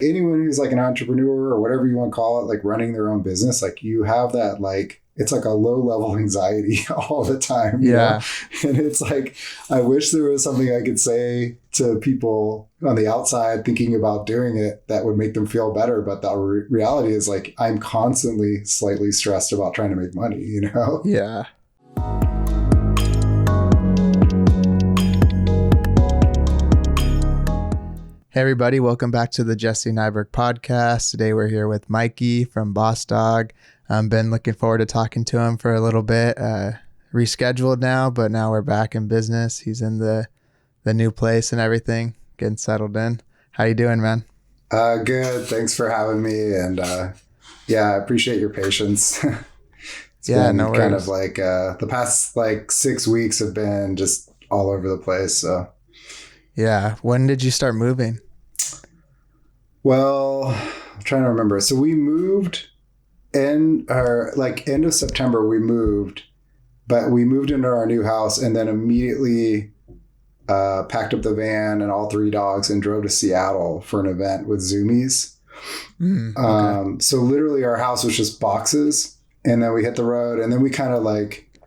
Anyone who's like an entrepreneur or whatever you want to call it, like running their own business, like you have that, like, it's like a low level anxiety all the time. Yeah. And it's like, I wish there was something I could say to people on the outside thinking about doing it that would make them feel better. But the reality is, like, I'm constantly slightly stressed about trying to make money, Yeah. Hey everybody, welcome back to the Jesse Nyberg Podcast. Today we're here with Mikey from Bossdog. Been looking forward to talking to him for a little bit. Rescheduled now, but now we're back in business. He's in the new place and everything, getting settled in. How you doing, man? Good. Thanks for having me. And I appreciate your patience. It's been no kind worries. of like the past like 6 weeks have been just all over the place. So Yeah. When did you start moving? well, I'm trying to remember. So we moved end of September we moved, but we moved into our new house and then immediately packed up the van and all 3 dogs and drove to Seattle for an event with Zumiez. Okay. So literally our house was just boxes, and then we hit the road, and then we kind of like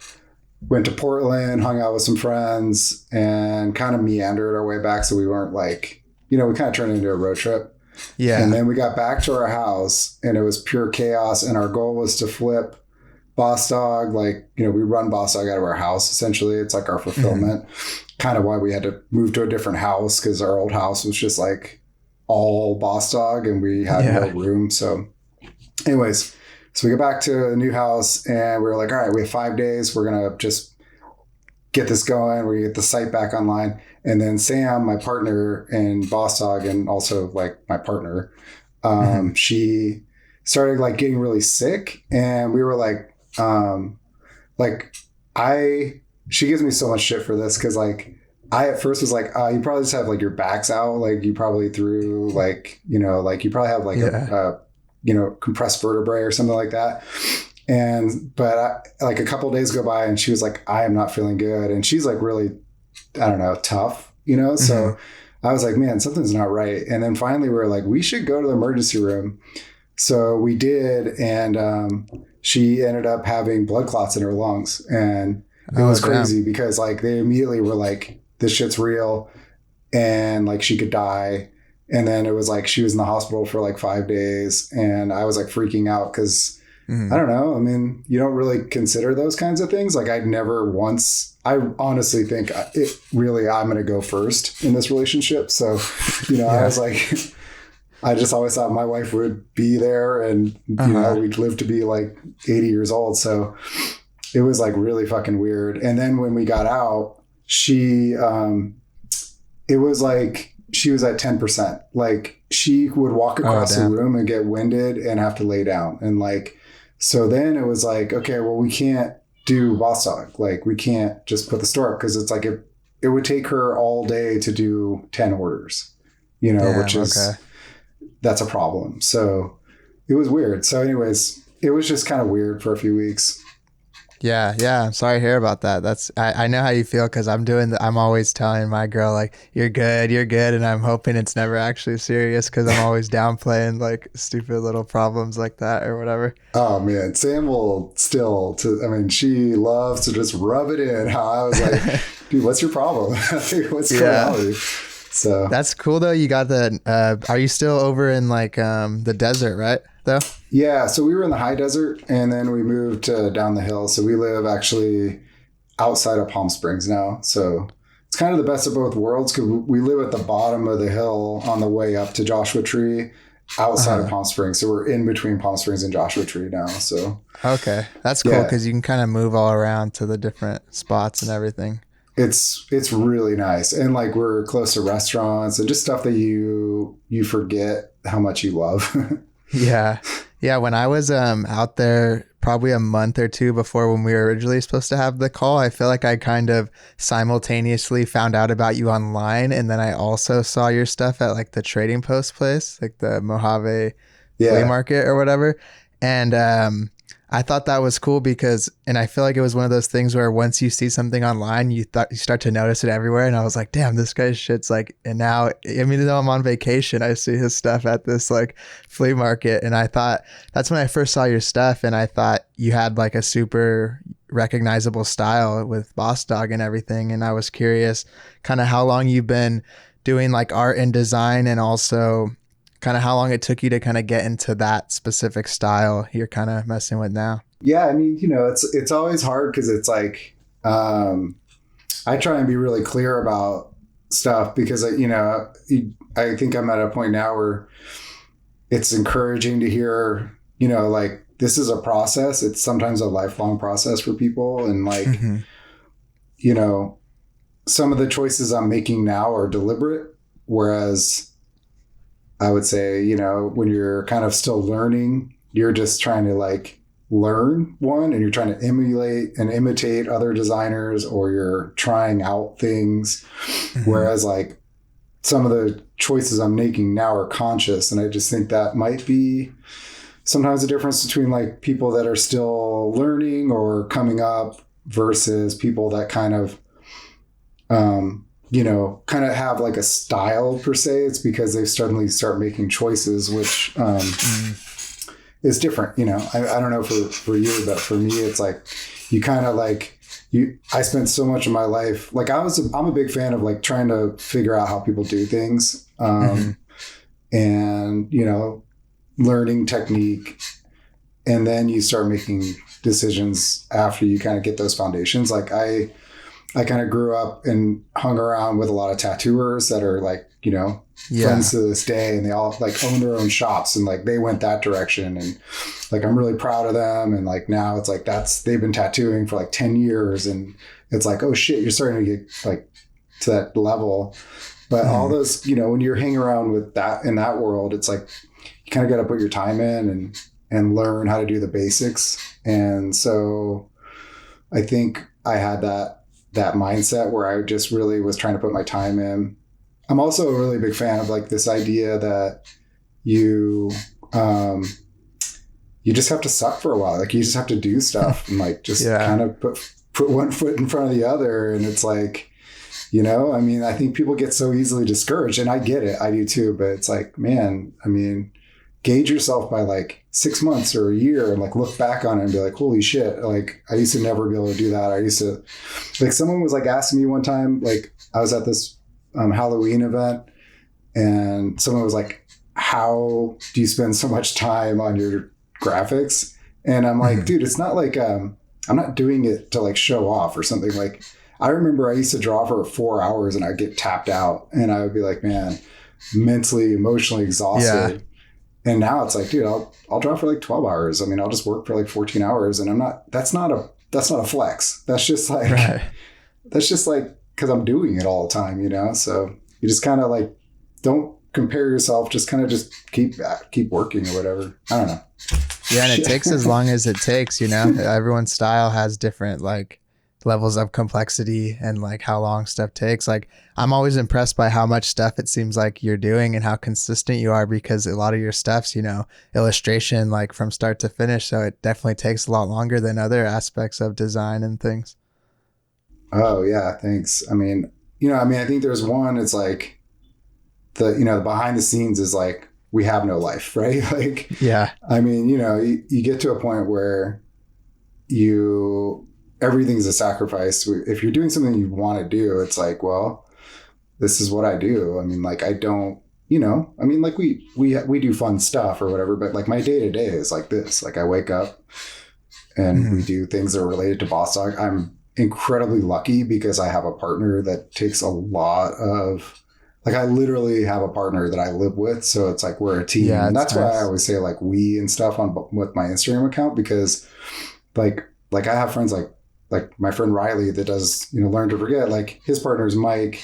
went to Portland, hung out with some friends, and kind of meandered our way back. So we weren't like, we kind of turned into a road trip. Yeah. And then we got back to our house and it was pure chaos. And our goal was to flip Bossdog. Like, we run Bossdog out of our house. Essentially, it's like our fulfillment. Kind of why we had to move to a different house, because our old house was just like all Bossdog and we had no room. So anyways, so we get back to a new house and we were like, all right, we have 5 days. We're going to just get this going. We get the site back online. And then Sam, my partner in Bossdog and also like my partner, she started like getting really sick. And we were like, she gives me so much shit for this. Cause like, I at first was like, you probably just have like your backs out. Like you probably threw like, like you probably have like a compressed vertebrae or something like that. But like a couple of days go by and she was like, I am not feeling good. And she's like really, I don't know, tough, So I was like, man, something's not right. And then finally we were like, we should go to the emergency room. So we did. And she ended up having blood clots in her lungs. And it was crazy because like they immediately were like, this shit's real. And like she could die. And then it was like she was in the hospital for like 5 days. And I was like freaking out because I don't know. I mean, you don't really consider those kinds of things. Like I honestly think I'm going to go first in this relationship. So, I was like, I just always thought my wife would be there and, we'd live to be like 80 years old. So it was like really fucking weird. And then when we got out, it was like, she was at 10%. Like she would walk across the room and get winded and have to lay down. And like, so then it was like, okay, well, we can't do Bossdog. Like we can't just put the store up because it's like it would take her all day to do 10 orders, which is, that's a problem. So it was weird. So anyways, it was just kind of weird for a few weeks. Yeah. I'm sorry to hear about that. I know how you feel because I'm always telling my girl like, you're good. And I'm hoping it's never actually serious because I'm always downplaying like stupid little problems like that or whatever. Oh man, Sam will she loves to just rub it in. How I was like, dude, what's your problem? What's going on with you? So that's cool though. You got are you still over in like the desert, right? Though? Yeah, so we were in the high desert and then we moved down the hill. So we live actually outside of Palm Springs now. So it's kind of the best of both worlds because we live at the bottom of the hill on the way up to Joshua Tree outside of Palm Springs. So we're in between Palm Springs and Joshua Tree now. So okay, that's cool because you can kind of move all around to the different spots and everything. It's really nice. And like we're close to restaurants and just stuff that you forget how much you love. Yeah. When I was out there probably a month or two before when we were originally supposed to have the call, I feel like I kind of simultaneously found out about you online. And then I also saw your stuff at like the Trading Post place, like the Mojave flea market or whatever. And I thought that was cool because, and I feel like it was one of those things where once you see something online, you start to notice it everywhere. And I was like, damn, this guy's shit's like, and now, I mean, though I'm on vacation, I see his stuff at this like flea market. And I thought that's when I first saw your stuff. And I thought you had like a super recognizable style with Bossdog and everything. And I was curious kind of how long you've been doing like art and design, and also kind of how long it took you to kind of get into that specific style you're kind of messing with now. Yeah, I mean, it's always hard because it's like I try and be really clear about stuff because I think I'm at a point now where it's encouraging to hear, like this is a process. It's sometimes a lifelong process for people, and like some of the choices I'm making now are deliberate, whereas I would say, when you're kind of still learning, you're just trying to like learn and you're trying to emulate and imitate other designers, or you're trying out things. Whereas like some of the choices I'm making now are conscious. And I just think that might be sometimes the difference between like people that are still learning or coming up versus people that kind of, kind of have like a style per se. It's because they suddenly start making choices, which is different. I don't know for you, but for me, it's like you kind of like I spent so much of my life, like I'm a big fan of like trying to figure out how people do things, and learning technique, and then you start making decisions after you kind of get those foundations. Like I kind of grew up and hung around with a lot of tattooers that are like, friends to this day, and they all like own their own shops, and like they went that direction, and like I'm really proud of them. And like now it's like they've been tattooing for like 10 years, and it's like, oh shit, you're starting to get like to that level. But all those, when you're hanging around with that in that world, it's like you kind of got to put your time in and learn how to do the basics. And so I think I had that mindset where I just really was trying to put my time in. I'm also a really big fan of like this idea that you just have to suck for a while. Like you just have to do stuff and like just kind of put one foot in front of the other. And it's like, I mean, I think people get so easily discouraged, and I get it. I do too. But it's like, man, I mean, gauge yourself by like 6 months or a year and like look back on it and be like, holy shit. Like I used to never be able to do that. I used to like, someone was like asking me one time, like I was at this Halloween event, and someone was like, how do you spend so much time on your graphics? And I'm like, dude, it's not like, I'm not doing it to like show off or something. Like I remember I used to draw for 4 hours and I'd get tapped out, and I would be like, man, mentally, emotionally exhausted. Yeah. And now it's like, dude, I'll draw for like 12 hours. I mean, I'll just work for like 14 hours, and that's not a flex. That's just like, cause I'm doing it all the time, so you just kind of like, don't compare yourself, just kind of just keep working or whatever. I don't know. Yeah. And it takes as long as it takes, everyone's style has different like levels of complexity and like how long stuff takes. Like I'm always impressed by how much stuff it seems like you're doing and how consistent you are, because a lot of your stuff's, illustration like from start to finish. So it definitely takes a lot longer than other aspects of design and things. Oh yeah. Thanks. I mean, I think there's one, it's like the behind the scenes is like, we have no life, right? Like, yeah, I mean, you get to a point where everything's a sacrifice. If you're doing something you want to do, it's like, well, this is what I do. I mean, like, I don't, I mean, like we do fun stuff or whatever, but like my day to day is like this. Like I wake up and we do things that are related to Bossdog. I'm incredibly lucky because I have a partner that takes a lot of, like, I literally have a partner that I live with. So it's like, we're a team. Yeah, and that's nice. Why I always say like we and stuff with my Instagram account, because like I have friends like my friend Riley that does, Learn to Forget, like his partner's Mike.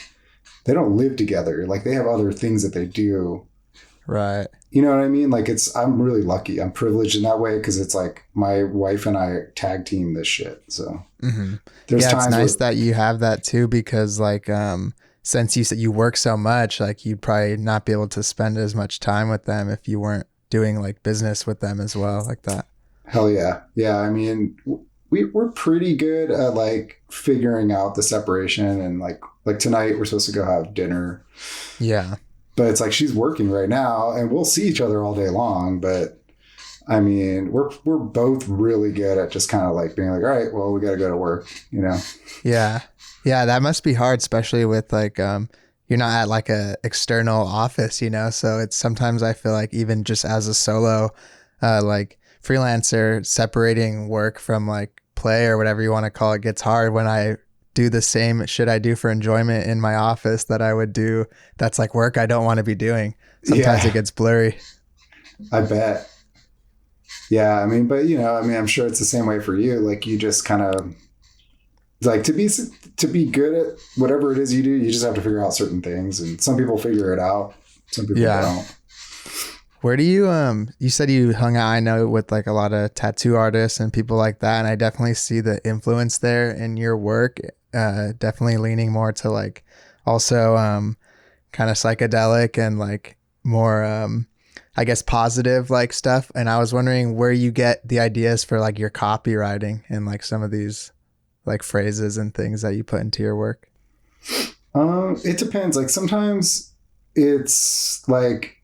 They don't live together. Like they have other things that they do. Right. You know what I mean? Like I'm really lucky. I'm privileged in that way, because it's like my wife and I tag team this shit. So there's times it's nice that you have that too, because like, since you said you work so much, like you'd probably not be able to spend as much time with them if you weren't doing like business with them as well, like that. Hell yeah. Yeah. I mean, we're pretty good at like figuring out the separation, and like tonight we're supposed to go have dinner. Yeah. But it's like she's working right now and we'll see each other all day long. But I mean, we're both really good at just kind of like being like, all right, well, we got to go to work, you know? Yeah. Yeah. That must be hard, especially with like, you're not at like a external office, you know? So it's sometimes I feel like even just as a solo, like freelancer, separating work from like play or whatever you want to call it gets hard when I do the same shit I do for enjoyment in my office that I would do. That's like work I don't want to be doing. Sometimes it gets blurry. I bet. Yeah. I mean, but you know, I mean, I'm sure it's the same way for you. Like you just kind of like to be good at whatever it is you do, you just have to figure out certain things, and some people figure it out. Some people don't. Where do you said you hung out, I know, with like a lot of tattoo artists and people like that. And I definitely see the influence there in your work. Definitely leaning more to like also, kind of psychedelic and like more, I guess positive like stuff. And I was wondering where you get the ideas for like your copywriting and like some of these like phrases and things that you put into your work. It depends. Like sometimes it's like,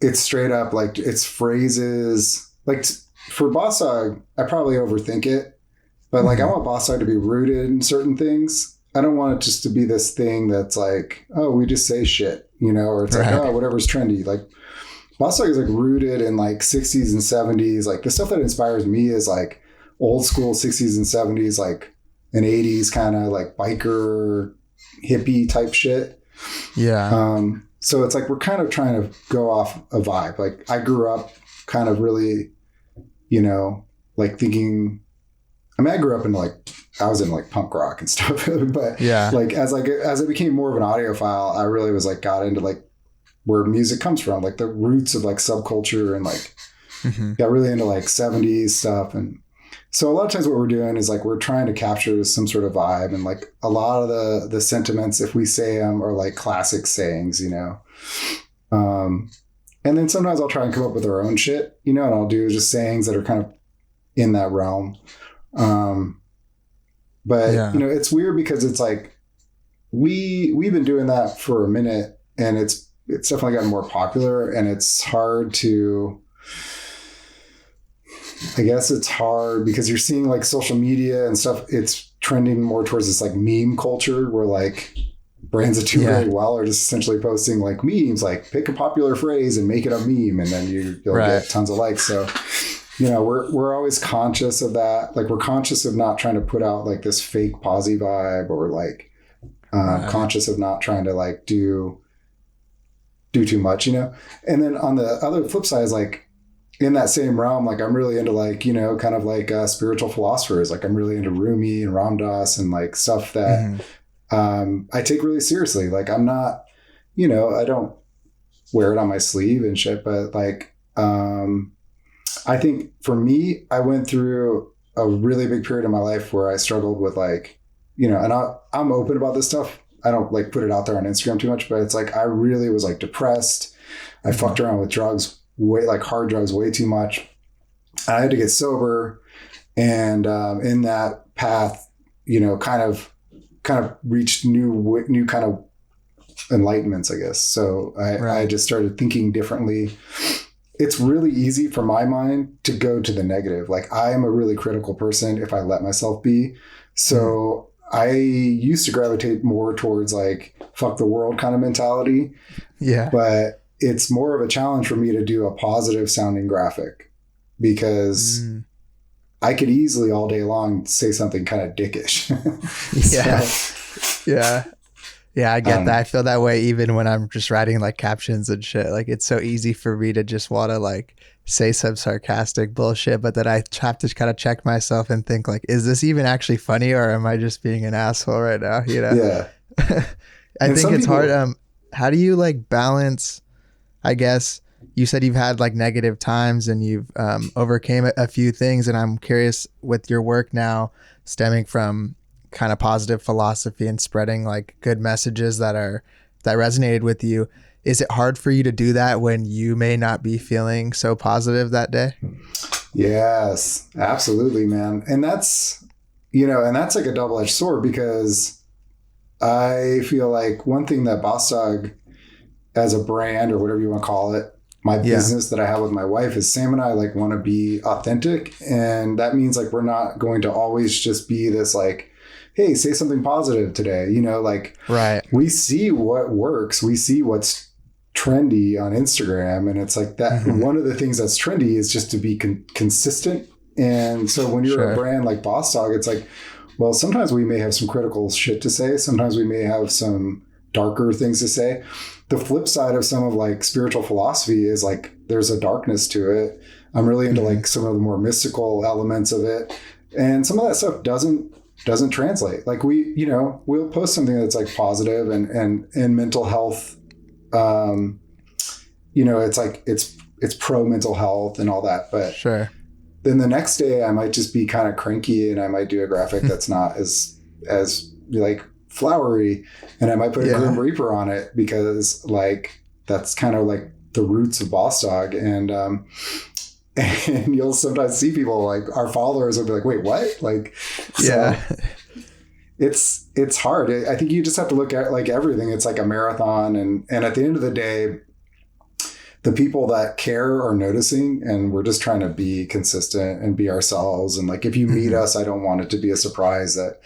it's straight up like it's phrases. Like for Bossdog, I probably overthink it, but like I want Bossdog to be rooted in certain things. I don't want it just to be this thing that's like, oh, we just say shit, you know, or it's like, oh, whatever's trendy. Like Bossdog is like rooted in like 60s and 70s. Like the stuff that inspires me is like old school 60s and 70s, like an 80s kind of like biker hippie type shit. Yeah. So it's like we're kind of trying to go off a vibe. Like I grew up kind of really, you know, like thinking, I mean, I grew up in like, I was in like punk rock and stuff, but like as it became more of an audiophile, I really was like, got into like where music comes from, like the roots of like subculture, and like got really into like 70s stuff. And so a lot of times what we're doing is like, we're trying to capture some sort of vibe, and like a lot of the sentiments, if we say them, are like classic sayings, you know? And then sometimes I'll try and come up with our own shit, you know, and I'll do just sayings that are kind of in that realm. But you know, it's weird because it's like, we've been doing that for a minute, and it's definitely gotten more popular, and it's hard to, I guess it's hard because you're seeing like social media and stuff. It's trending more towards this like meme culture where like brands that do really well are just essentially posting like memes, like pick a popular phrase and make it a meme, and then you'll get tons of likes. So, you know, we're always conscious of that. Like we're conscious of not trying to put out like this fake posy vibe, or like conscious of not trying to like do too much, you know? And then on the other flip side is like, in that same realm, like I'm really into like, you know, kind of like spiritual philosophers. Like I'm really into Rumi and Ram Dass and like stuff that I take really seriously. Like I'm not, you know, I don't wear it on my sleeve and shit, but like I think for me, I went through a really big period of my life where I struggled with like, you know, and I'm open about this stuff. I don't like put it out there on Instagram too much, but it's like I really was like depressed. I fucked around with drugs, hard drugs, way too much. I had to get sober, and in that path, you know, kind of reached new kind of enlightenments, I guess. So I just started thinking differently. It's really easy for my mind to go to the negative. Like I am a really critical person if I let myself be. So I used to gravitate more towards like fuck the world kind of mentality. Yeah. But it's more of a challenge for me to do a positive sounding graphic, because I could easily all day long say something kind of dickish. Yeah, I get that. I feel that way even when I'm just writing like captions and shit. Like it's so easy for me to just want to like say some sarcastic bullshit, but then I have to kind of check myself and think like, is this even actually funny, or am I just being an asshole right now? You know? Yeah. I think it's hard. How do you like balance, I guess you said you've had like negative times and you've overcame a few things. And I'm curious with your work now stemming from kind of positive philosophy and spreading like good messages that resonated with you. Is it hard for you to do that when you may not be feeling so positive that day? Yes, absolutely, man. And that's, and that's like a double-edged sword, because I feel like one thing that Bossdog as a brand, or whatever you want to call it, my business that I have with my wife, is Sam and I like want to be authentic. And that means like we're not going to always just be this like, hey, say something positive today. Like Right. we see what works. We see what's trendy on Instagram. And it's like that. One of the things that's trendy is just to be consistent. And so when you're a brand like Bossdog, it's like, well, sometimes we may have some critical shit to say. Sometimes we may have some darker things to say. The flip side of some of like spiritual philosophy is like there's a darkness to it. I'm really into like some of the more mystical elements of it, and some of that stuff doesn't translate. Like we'll post something that's like positive and mental health. It's like it's pro mental health and all that, but then the next day I might just be kind of cranky and I might do a graphic that's not as like flowery, and I might put a Grim Reaper on it because like that's kind of like the roots of Bossdog. And you'll sometimes see people like our followers will be like, wait, what? Like, so it's hard. I think you just have to look at like everything. It's like a marathon, and at the end of the day, the people that care are noticing, and we're just trying to be consistent and be ourselves. And like, if you meet us, I don't want it to be a surprise that,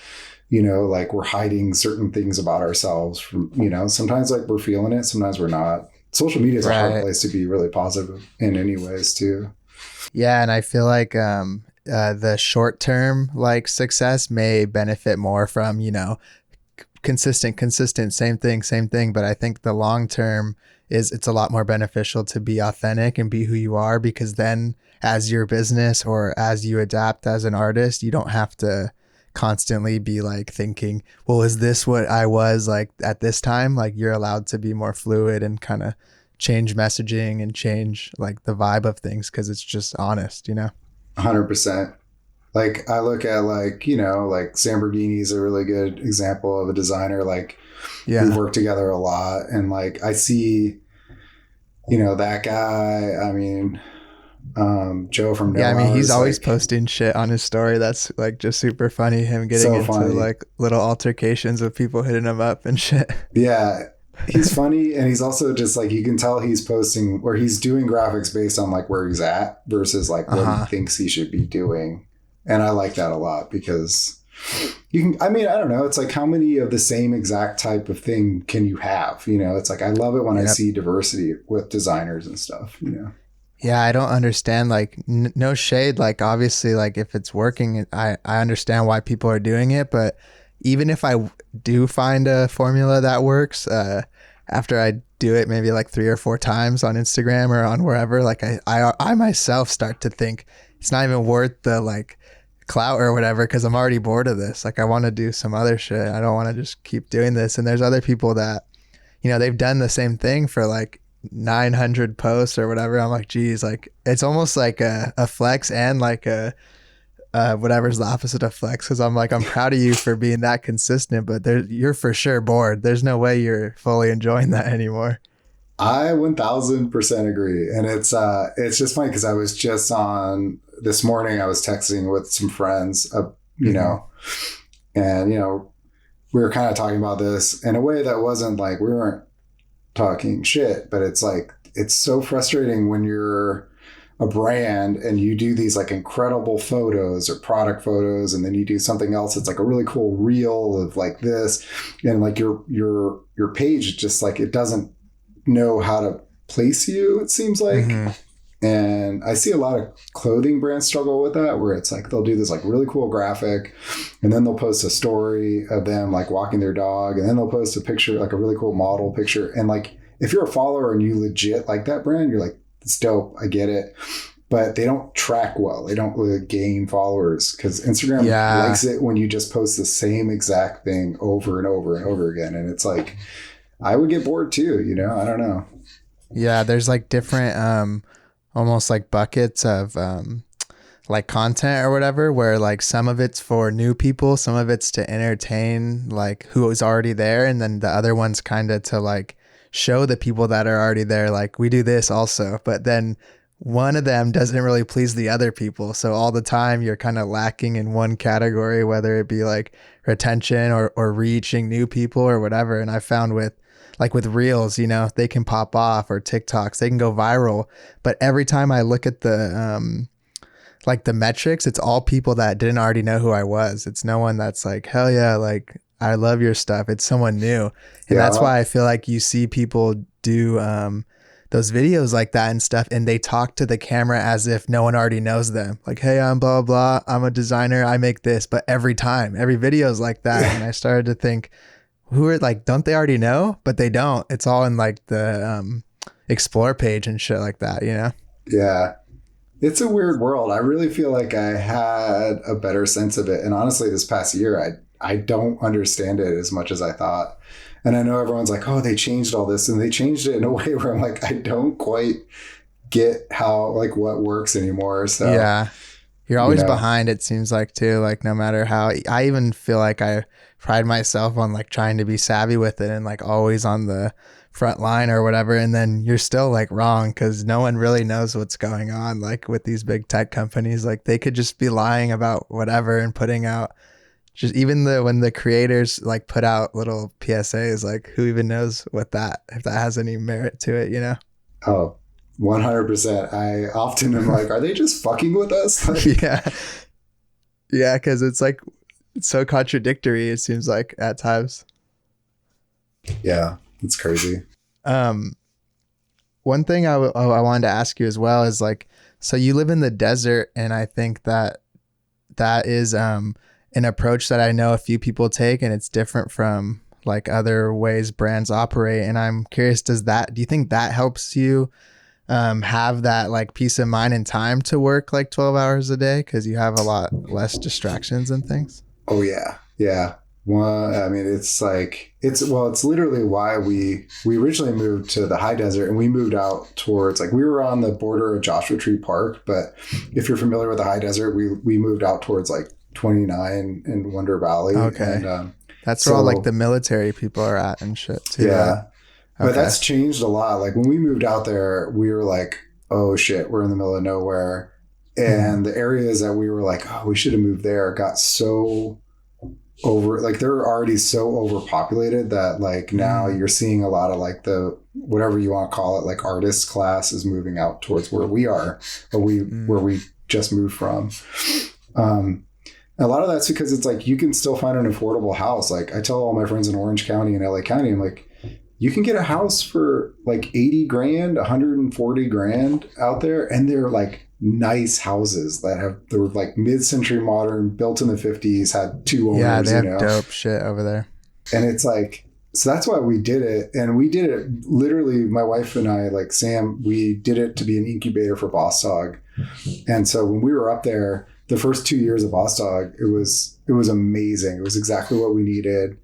like we're hiding certain things about ourselves from, sometimes like we're feeling it, sometimes we're not. Social media is a hard place to be really positive in any ways too. Yeah. And I feel like, the short term like success may benefit more from, consistent, same thing. But I think the long term it's a lot more beneficial to be authentic and be who you are, because then as your business or as you adapt as an artist, you don't have to constantly be like thinking, well, is this what I was like at this time? Like you're allowed to be more fluid and kind of change messaging and change like the vibe of things, because it's just honest, 100%. Like I look at like, like Lamborghini is a really good example of a designer. Like we've worked together a lot, and like I see, that guy, I mean, Joe from I mean, he's always posting shit on his story that's like just super funny, him getting into like little altercations with people hitting him up and shit. Yeah, he's funny, and he's also just like, you can tell he's posting where he's doing graphics based on like where he's at versus like what he thinks he should be doing. And I like that a lot, because you can, I mean, I don't know, it's like how many of the same exact type of thing can you have? It's like I love it when I see diversity with designers and stuff, Yeah, I don't understand, like, no shade. Like, obviously, like, if it's working, I understand why people are doing it. But even if I do find a formula that works, after I do it maybe like 3 or 4 times on Instagram or on wherever, like, I myself start to think it's not even worth the, like, clout or whatever, because I'm already bored of this. Like, I want to do some other shit. I don't want to just keep doing this. And there's other people that, they've done the same thing for, like, 900 posts or whatever. I'm like, geez, like it's almost like a flex and like a whatever's the opposite of flex, because I'm like, I'm proud of you for being that consistent, but you're for sure bored. There's no way you're fully enjoying that anymore. I 1000% agree. And it's just funny because I was just on this morning, I was texting with some friends, and we were kind of talking about this in a way that wasn't like, we weren't talking shit, but it's like, it's so frustrating when you're a brand and you do these like incredible photos or product photos, and then you do something else. It's like a really cool reel of like this, and like your page just like, it doesn't know how to place you, it seems like. And I see a lot of clothing brands struggle with that, where it's like they'll do this like really cool graphic, and then they'll post a story of them like walking their dog, and then they'll post a picture, like a really cool model picture. And like, if you're a follower and you legit like that brand, you're like, it's dope, I get it. But they don't track well. They don't really gain followers, because Instagram likes it when you just post the same exact thing over and over and over again. And it's like, I would get bored too, I don't know. Yeah, there's like different almost like buckets of like content or whatever, where like some of it's for new people, some of it's to entertain like who is already there, and then the other one's kind of to like show the people that are already there, like, we do this also. But then one of them doesn't really please the other people. So all the time you're kind of lacking in one category, whether it be like retention or reaching new people or whatever. And I found with reels, you know, they can pop off, or TikToks, they can go viral. But every time I look at the metrics, it's all people that didn't already know who I was. It's no one that's like, hell yeah, like I love your stuff. It's someone new. And that's why I feel like you see people do those videos like that and stuff, and they talk to the camera as if no one already knows them. Like, hey, I'm blah, blah, I'm a designer, I make this. But every video is like that. And I started to think, who are like, don't they already know? But they don't. It's all in like the explore page and shit like that, you know? Yeah. It's a weird world. I really feel like I had a better sense of it. And honestly, this past year, I don't understand it as much as I thought. And I know everyone's like, oh, they changed all this, and they changed it in a way where I'm like, I don't quite get how, like, what works anymore. So yeah, you're always behind, it seems like, too. Like, no matter how, I even feel like I pride myself on like trying to be savvy with it and like always on the front line or whatever. And then you're still like wrong, because no one really knows what's going on. Like with these big tech companies, like they could just be lying about whatever and putting out just even when the creators like put out little PSAs, like who even knows if that has any merit to it, you know? Oh, 100%. I often am like, are they just fucking with us? Like, yeah. Cause it's like, it's so contradictory. It seems like at times. Yeah. It's crazy. One thing I wanted to ask you as well is like, so you live in the desert, and I think that is, an approach that I know a few people take, and it's different from like other ways brands operate. And I'm curious, do you think that helps you have that like peace of mind and time to work like 12 hours a day, because you have a lot less distractions and things? Oh yeah. Yeah. Well, I mean, it's literally why we originally moved to the high desert, and we moved out towards, like, we were on the border of Joshua Tree Park, but if you're familiar with the high desert, we moved out towards like 29 in Wonder Valley. Okay. And, that's where all like the military people are at and shit too. Yeah. Right? But that's changed a lot. Like when we moved out there, we were like, oh shit, we're in the middle of nowhere. And the areas that we were like, oh, we should have moved there, got so they're already so overpopulated that like now you're seeing a lot of like the, whatever you want to call it, like artist class is moving out towards where we are, or where we just moved from. A lot of that's because it's like, you can still find an affordable house. Like I tell all my friends in Orange County and LA County, I'm like, you can get a house for like 80 grand, 140 grand out there. And they're like nice houses they're like mid-century modern, built in the 50s, had two owners. Yeah, they have dope shit over there. And it's like, so that's why we did it. And we did it literally, my wife and I, like Sam, we did it to be an incubator for Bossdog. And so when we were up there, the first 2 years of Bossdog, it was amazing. It was exactly what we needed.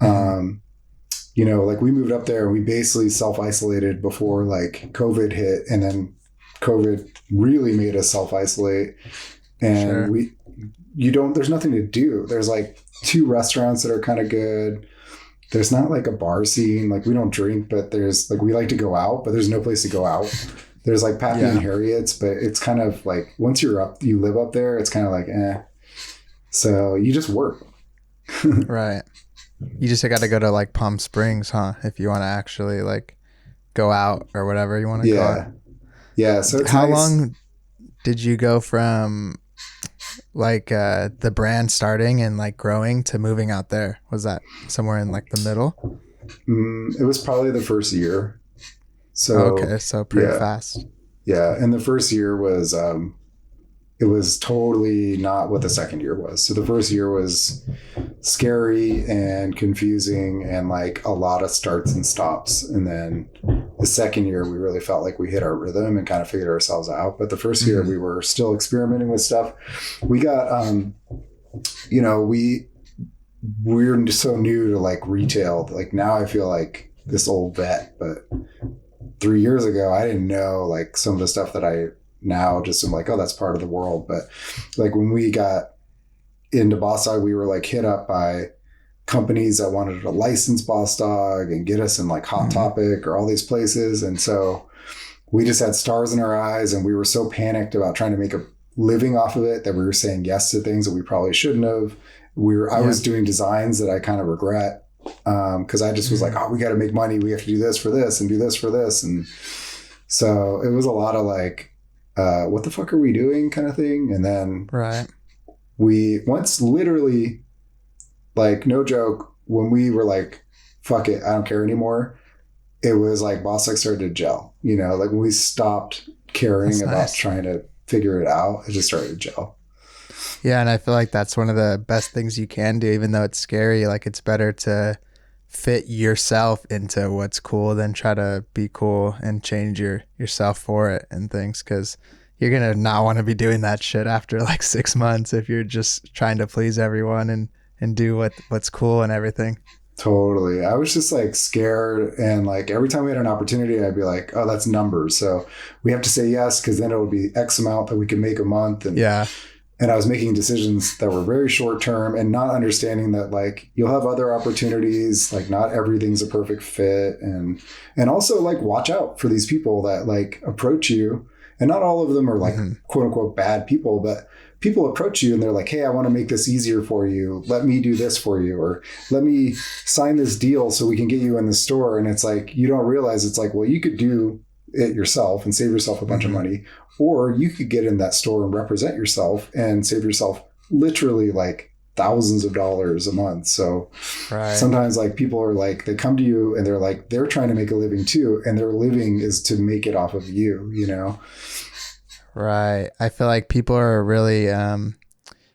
Like we moved up there and we basically self-isolated before like COVID hit, and then COVID really made us self-isolate. And there's nothing to do. There's like 2 restaurants that are kind of good. There's not like a bar scene. Like we don't drink, but there's like, we like to go out, but there's no place to go out. There's like Pappy and Harriet's, but it's kind of like, once you live up there, it's kind of like, eh. So you just work. Right. You just got to go to like Palm Springs, huh? If you want to actually like go out or whatever you want to call it. Yeah. So it's how long did you go from like the brand starting and like growing to moving out there? Was that somewhere in like the middle? It was probably the first year. So okay, so pretty fast. Yeah, and the first year was it was totally not what the second year was. So the first year was scary and confusing and like a lot of starts and stops. And then the second year we really felt like we hit our rhythm and kind of figured ourselves out. But the first year we were still experimenting with stuff. We got we're so new to like retail. Like now I feel like this old vet, but 3 years ago, I didn't know like some of the stuff that I now just am like, oh, that's part of the world. But like when we got into Bossdog, we were like hit up by companies that wanted to license Bossdog and get us in like Hot Topic or all these places. And so we just had stars in our eyes, and we were so panicked about trying to make a living off of it that we were saying yes to things that we probably shouldn't have. I was doing designs that I kind of regret, because I just was like, oh, we got to make money. We have to do this for this and do this for this. And so it was a lot of like, what the fuck are we doing kind of thing. And then we once literally, like, no joke, when we were like, fuck it, I don't care anymore, it was like Bossdog started to gel, you know, like when we stopped caring about trying to figure it out, it just started to gel. Yeah. And I feel like that's one of the best things you can do, even though it's scary. Like, it's better to fit yourself into what's cool than try to be cool and change yourself for it and things. Cause you're going to not want to be doing that shit after like 6 months if you're just trying to please everyone and do what's cool and everything. Totally. I was just like scared, and like every time we had an opportunity, I'd be like, oh, that's numbers. So we have to say yes, because then it would be X amount that we can make a month. And and I was making decisions that were very short term, and not understanding that like you'll have other opportunities, like not everything's a perfect fit. And also like watch out for these people that like approach you, and not all of them are like quote unquote bad people, but people approach you and they're like, hey, I want to make this easier for you. Let me do this for you. Or let me sign this deal so we can get you in the store. And it's like, you don't realize it's like, well, you could do it yourself and save yourself a bunch of money, or you could get in that store and represent yourself and save yourself literally like thousands of dollars a month. So sometimes like people are like, they come to you and they're like, they're trying to make a living too. And their living is to make it off of you, you know? Right. I feel like people are really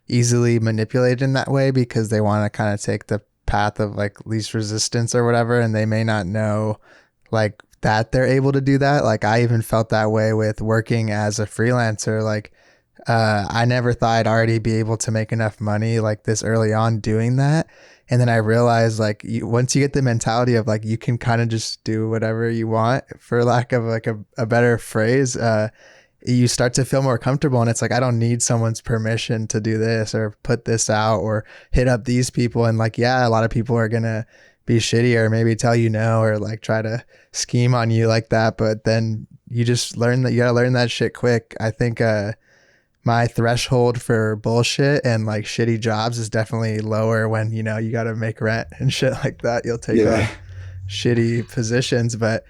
easily manipulated in that way, because they want to kind of take the path of like least resistance or whatever. And they may not know like that they're able to do that. Like, I even felt that way with working as a freelancer. Like, I never thought I'd already be able to make enough money like this early on doing that. And then I realized like once you get the mentality of like, you can kind of just do whatever you want, for lack of like a better phrase, you start to feel more comfortable. And it's like, I don't need someone's permission to do this or put this out or hit up these people. And like, yeah, a lot of people are going to be shitty or maybe tell you no, or like try to scheme on you like that. But then you just learn that you got to learn that shit quick. I think, my threshold for bullshit and like shitty jobs is definitely lower when, you know, you got to make rent and shit like that. You'll take like shitty positions, but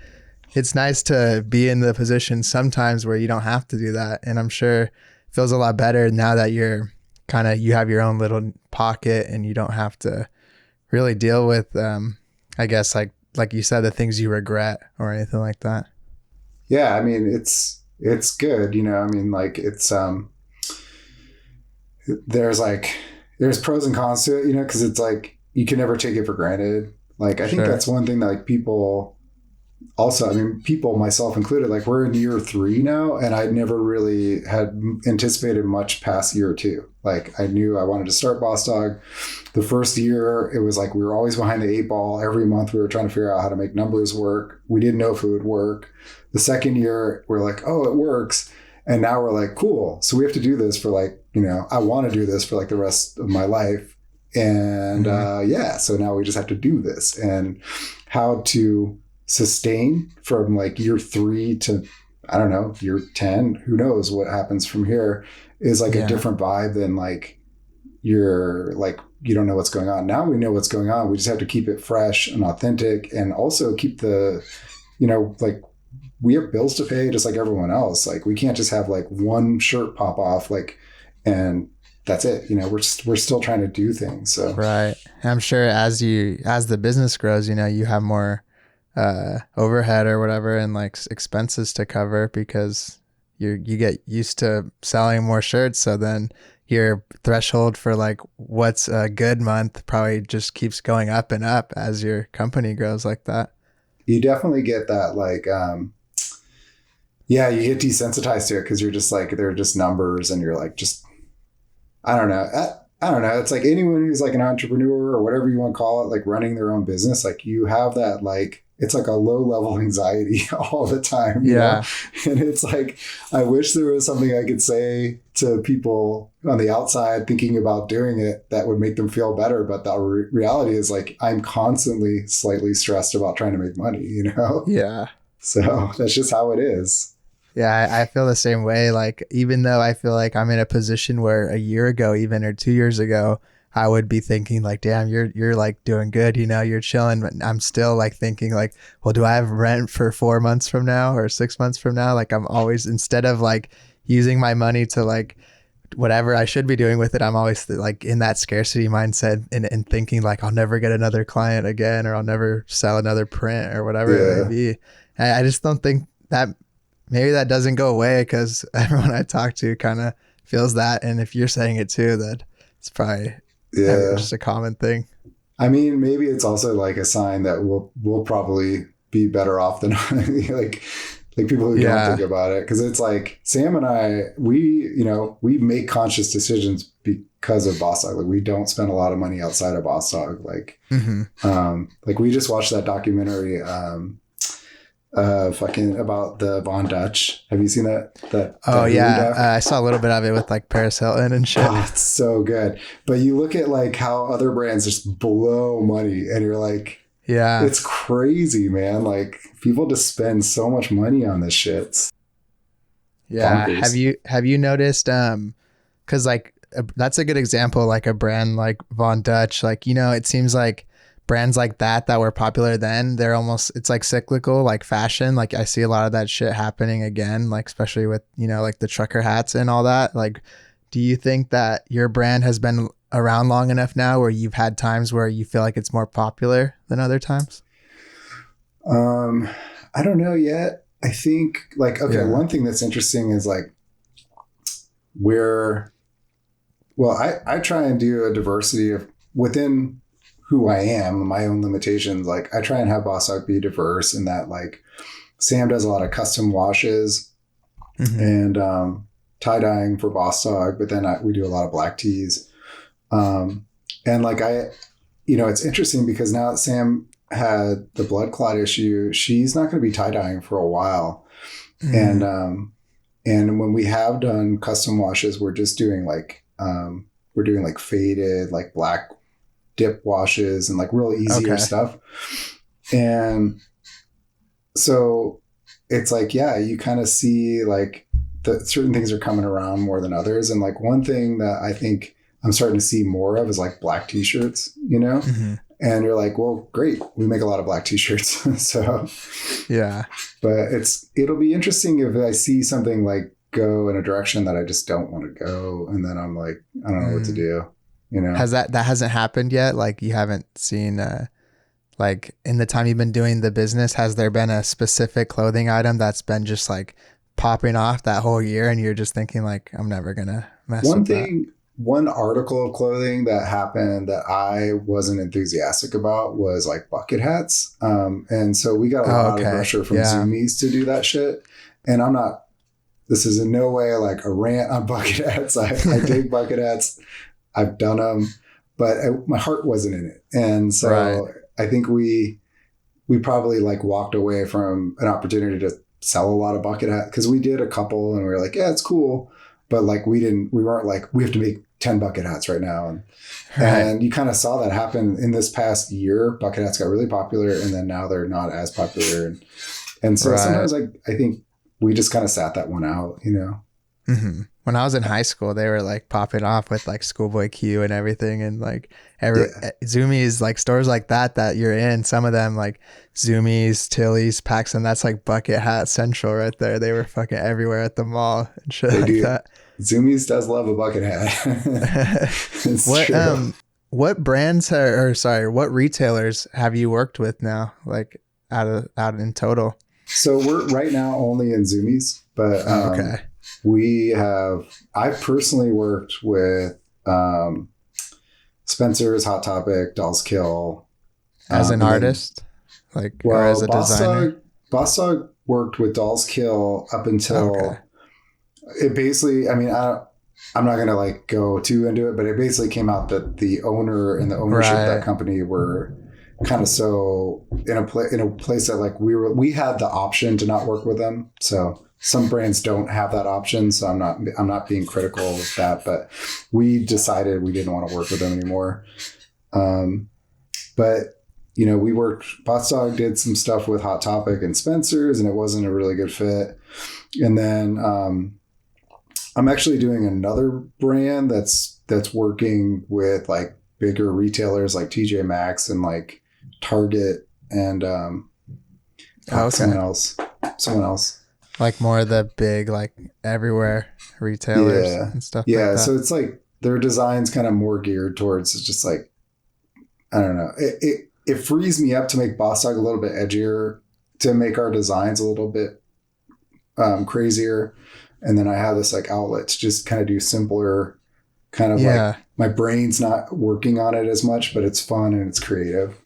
it's nice to be in the position sometimes where you don't have to do that. And I'm sure it feels a lot better now that you're kind of, you have your own little pocket and you don't have to really deal with, I guess, like you said, the things you regret or anything like that. Yeah. I mean, it's good. You know, I mean, like it's, there's pros and cons to it, you know, cause it's like, you can never take it for granted. Like, I think that's one thing that like people also, I mean, people, myself included, like we're in year 3 now, and I never really had anticipated much past year 2. Like I knew I wanted to start Bossdog. The first year, it was like we were always behind the 8 ball. Every month we were trying to figure out how to make numbers work. We didn't know if it would work. The second year, we're like, oh, it works. And now we're like, cool. So we have to do this for like, you know, I want to do this for like the rest of my life. And so now we just have to do this. And how to sustain from like year 3 to, I don't know, year 10, who knows what happens from here, is like a different vibe than like you're like, you don't know what's going on. Now we know what's going on. We just have to keep it fresh and authentic, and also keep the, you know, like we have bills to pay just like everyone else. Like we can't just have like one shirt pop off, like, and that's it. You know, we're still trying to do things. So right. I'm sure as the business grows, you know, you have more overhead or whatever and like expenses to cover, because you get used to selling more shirts. So then your threshold for like what's a good month probably just keeps going up and up as your company grows like that. You definitely get that like, you get desensitized to it, because you're just like, they're just numbers, and you're like, just, I don't know. I don't know. It's like anyone who's like an entrepreneur or whatever you want to call it, like running their own business, like you have that, like, it's like a low level anxiety all the time. You know? And it's like, I wish there was something I could say to people on the outside thinking about doing it that would make them feel better. But the reality is like, I'm constantly slightly stressed about trying to make money, you know? Yeah. So that's just how it is. Yeah, I feel the same way. Like, even though I feel like I'm in a position where a year ago, even, or 2 years ago, I would be thinking like, damn, you're like doing good, you're chilling. But I'm still like thinking like, well, do I have rent for 4 months from now or 6 months from now? Like, I'm always, instead of like using my money to like whatever I should be doing with it, I'm always like in that scarcity mindset and thinking like I'll never get another client again, or I'll never sell another print or whatever it may be. And I just don't think that, maybe that doesn't go away, because everyone I talk to kind of feels that. And if you're saying it too, that it's probably just a common thing. I mean, maybe it's also like a sign that we'll probably be better off than like people who don't think about it. Cause it's like Sam and I, we make conscious decisions because of Bossdog. Like, we don't spend a lot of money outside of Bossdog. Like, like we just watched that documentary, about the Von Dutch. Have you seen that? Oh yeah. I saw a little bit of it with like Paris Hilton and shit. Oh, it's so good. But you look at like how other brands just blow money, and you're like, yeah, it's crazy, man. Like, people just spend so much money on this shit. It's bonkers. Have you noticed, cause like that's a good example, like a brand like Von Dutch, like, it seems like brands like that were popular then, they're almost, it's like cyclical, like fashion. Like, I see a lot of that shit happening again, like especially with, like the trucker hats and all that. Like, do you think that your brand has been around long enough now where you've had times where you feel like it's more popular than other times? I don't know yet. I think like, one thing that's interesting is like I try and do a diversity of within who I am, my own limitations. Like, I try and have Bossdog be diverse in that, like, Sam does a lot of custom washes and tie dyeing for Bossdog, but then we do a lot of black tees. And like, it's interesting because now that Sam had the blood clot issue, she's not going to be tie dyeing for a while. And when we have done custom washes, we're just doing like, faded, like black dip washes and like real easier stuff. And so it's like, you kind of see like certain things are coming around more than others. And like, one thing that I think I'm starting to see more of is like black t-shirts, and you're like, well, great. We make a lot of black t-shirts. So but it'll be interesting if I see something like go in a direction that I just don't want to go. And then I'm like, I don't know what to do. Has that hasn't happened yet? Like, you haven't seen, like, in the time you've been doing the business, has there been a specific clothing item that's been just like popping off that whole year, and you're just thinking like, I'm never gonna mess with that? One article of clothing that happened that I wasn't enthusiastic about was like bucket hats. And so we got a lot of pressure from Zumiez to do that shit. And this is in no way like a rant on bucket hats. I dig bucket hats. I've done them, but my heart wasn't in it. And so I think we probably like walked away from an opportunity to sell a lot of bucket hats, because we did a couple and we were like, yeah, it's cool. But like, we weren't like, we have to make 10 bucket hats right now. And you kind of saw that happen in this past year. Bucket hats got really popular, and then now they're not as popular. And so sometimes I think we just kind of sat that one out, When I was in high school, they were like popping off with like Schoolboy Q and everything. And like Zumiez, like stores like that you're in, some of them like Zumiez, Tilly's, Paxton, that's like bucket hat central right there. They were fucking everywhere at the mall and shit that. Zumiez does love a bucket hat. What brands what retailers have you worked with now? Like out in total? So we're right now only in Zumiez, but I've personally worked with Spencer's, Hot Topic, Dolls Kill. As an artist? Or as a designer? Bossdog worked with Dolls Kill up until it basically, I mean, I'm not going to like go too into it, but it basically came out that the owner and the ownership of that company were kind of so in a place that like we had the option to not work with them. So some brands don't have that option. So I'm not being critical of that, but we decided we didn't want to work with them anymore. But Bossdog did some stuff with Hot Topic and Spencer's, and it wasn't a really good fit. And then I'm actually doing another brand that's working with like bigger retailers like TJ Maxx and like Target and someone else. Like more of the big, like everywhere retailers and stuff like that. Yeah. So it's like their design's kind of more geared towards just like, I don't know. It frees me up to make Bossdog a little bit edgier, to make our designs a little bit crazier. And then I have this like outlet to just kind of do simpler, kind of like my brain's not working on it as much, but it's fun and it's creative.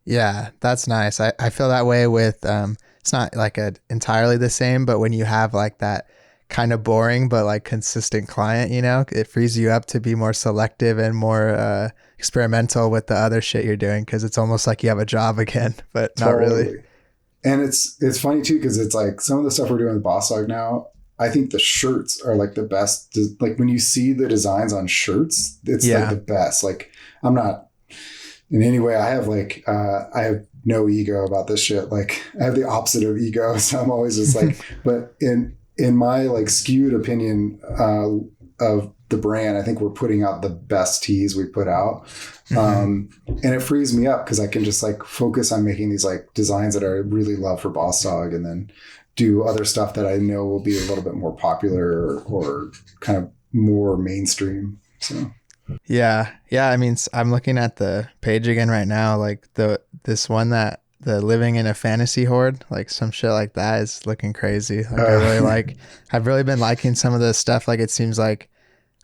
Yeah, that's nice. I feel that way with, it's not like entirely the same, but when you have like that kind of boring, but like consistent client, you know, it frees you up to be more selective and more experimental with the other shit you're doing. Cause it's almost like you have a job again, but not really. And it's funny too, cause it's like some of the stuff we're doing with Bossdog now, I think the shirts are like the best. Like when you see the designs on shirts, it's like the best. Like I'm not in any way, I have no ego about this shit. Like I have the opposite of ego. So I'm always just like, but in my like skewed opinion of the brand, I think we're putting out the best tees we put out. And it frees me up because I can just like focus on making these like designs that I really love for Bossdog, and then do other stuff that I know will be a little bit more popular or kind of more mainstream. So. Yeah. I mean, I'm looking at the page again right now, like this one that the living in a fantasy horde, like some shit like that is looking crazy. Like I've really been liking some of the stuff. Like it seems like,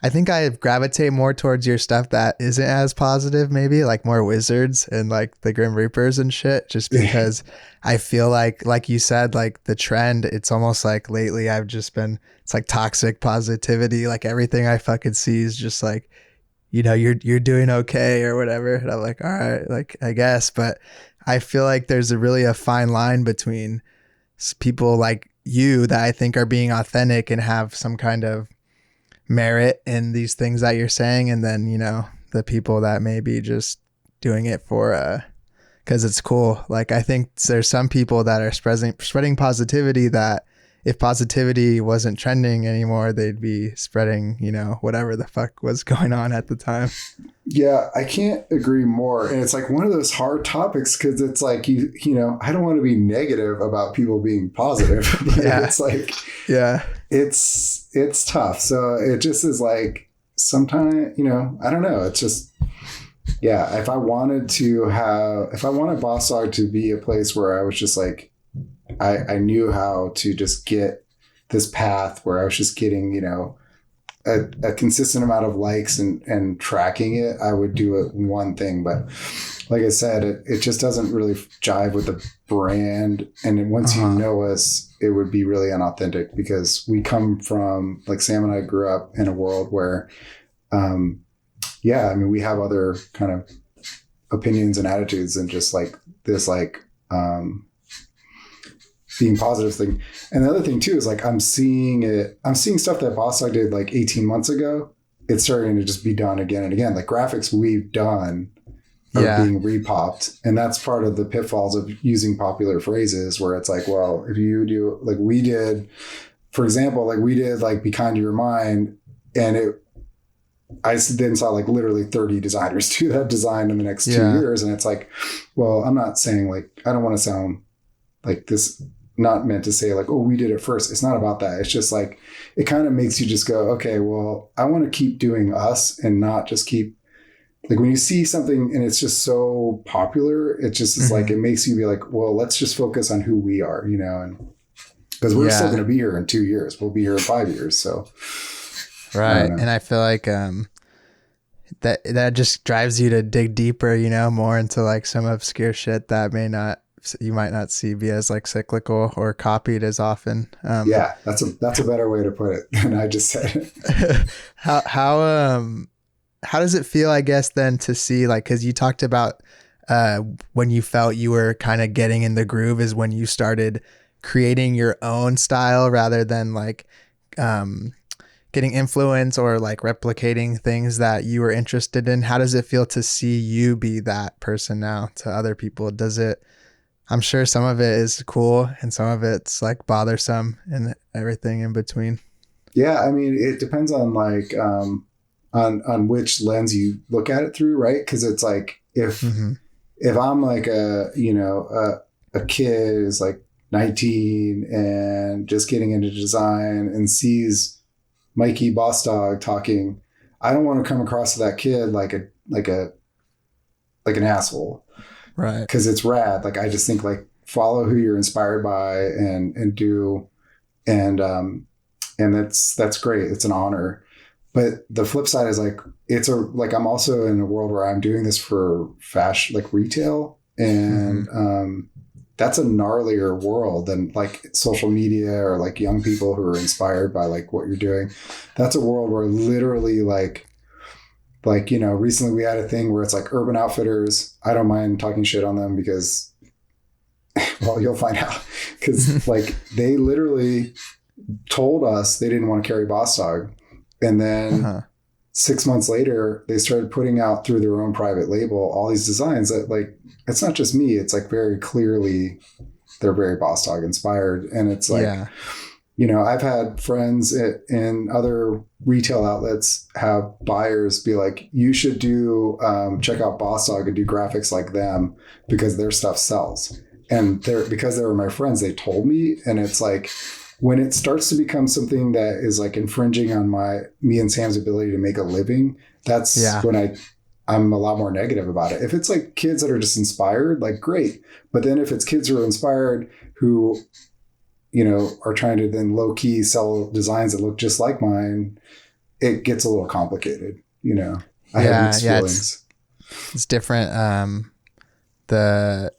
I think I gravitate more towards your stuff that isn't as positive, maybe like more wizards and like the Grim Reapers and shit, just because I feel like you said, like the trend, it's almost like lately it's like toxic positivity. Like everything I fucking see is just like, you know, you're doing okay or whatever. And I'm like, all right, like I guess, but I feel like there's really a fine line between people like you that I think are being authentic and have some kind of merit in these things that you're saying, and then, you know, the people that may be just doing it for because it's cool. Like I think there's some people that are spreading positivity that if positivity wasn't trending anymore, they'd be spreading, you know, whatever the fuck was going on at the time. Yeah, I can't agree more. And it's like one of those hard topics because it's like, you know, I don't want to be negative about people being positive. But it's like, it's tough. So it just is like sometimes, you know, I don't know. It's just, if I wanted Bossdog to be a place where I was just like, I knew how to just get this path where I was just getting, you know, a consistent amount of likes and tracking it, I would do it one thing. But like I said, it just doesn't really jive with the brand. And then once you know us, it would be really unauthentic because we come from, like Sam and I grew up in a world where, I mean, we have other kind of opinions and attitudes and just like this, like, being positive thing. And the other thing too is like I'm seeing stuff that Bossdog did like 18 months ago. It's starting to just be done again and again. Like graphics we've done are being repopped. And that's part of the pitfalls of using popular phrases where it's like, well, if you do like we did, for example, like we did like Be Kind to Your Mind, and I then saw like literally 30 designers do that design in the next 2 years. And it's like, well, I'm not saying like, I don't want to sound like this, not meant to say like, oh, we did it first. It's not about that. It's just like, it kind of makes you just go, okay, well, I want to keep doing us and not just keep like when you see something and it's just so popular, it just is like, it makes you be like, well, let's just focus on who we are, you know, and because we're still going to be here in 2 years. We'll be here in 5 years. So. Right. And I feel like, that just drives you to dig deeper, you know, more into like some obscure shit that you might not see be as like cyclical or copied as often. That's a better way to put it than I just said it. How does it feel, I guess, then to see like, cause you talked about when you felt you were kind of getting in the groove is when you started creating your own style rather than like getting influence or like replicating things that you were interested in. How does it feel to see you be that person now to other people? I'm sure some of it is cool and some of it's like bothersome and everything in between. Yeah. I mean, it depends on like, on which lens you look at it through. Right. Cause it's like, if I'm like a kid is like 19 and just getting into design and sees Mikey Bossdog talking, I don't want to come across to that kid like an asshole. Right. Cause it's rad. Like, I just think like follow who you're inspired by and do. And that's great. It's an honor. But the flip side is like, I'm also in a world where I'm doing this for fashion, like retail. And, that's a gnarlier world than like social media or like young people who are inspired by like what you're doing. That's a world where literally like, recently we had a thing where it's like Urban Outfitters. I don't mind talking shit on them because, well, you'll find out, because like they literally told us they didn't want to carry Bossdog. And then 6 months later, they started putting out through their own private label all these designs that like, it's not just me. It's like very clearly they're very Bossdog inspired. And it's like, I've had friends in other retail outlets have buyers be like, you should check out Bossdog and do graphics like them because their stuff sells. And because they were my friends, they told me. And it's like, when it starts to become something that is like infringing on me and Sam's ability to make a living, that's when I'm a lot more negative about it. If it's like kids that are just inspired, like great. But then if it's kids who are inspired who, are trying to then low key sell designs that look just like mine, it gets a little complicated, I have mixed feelings. It's different. The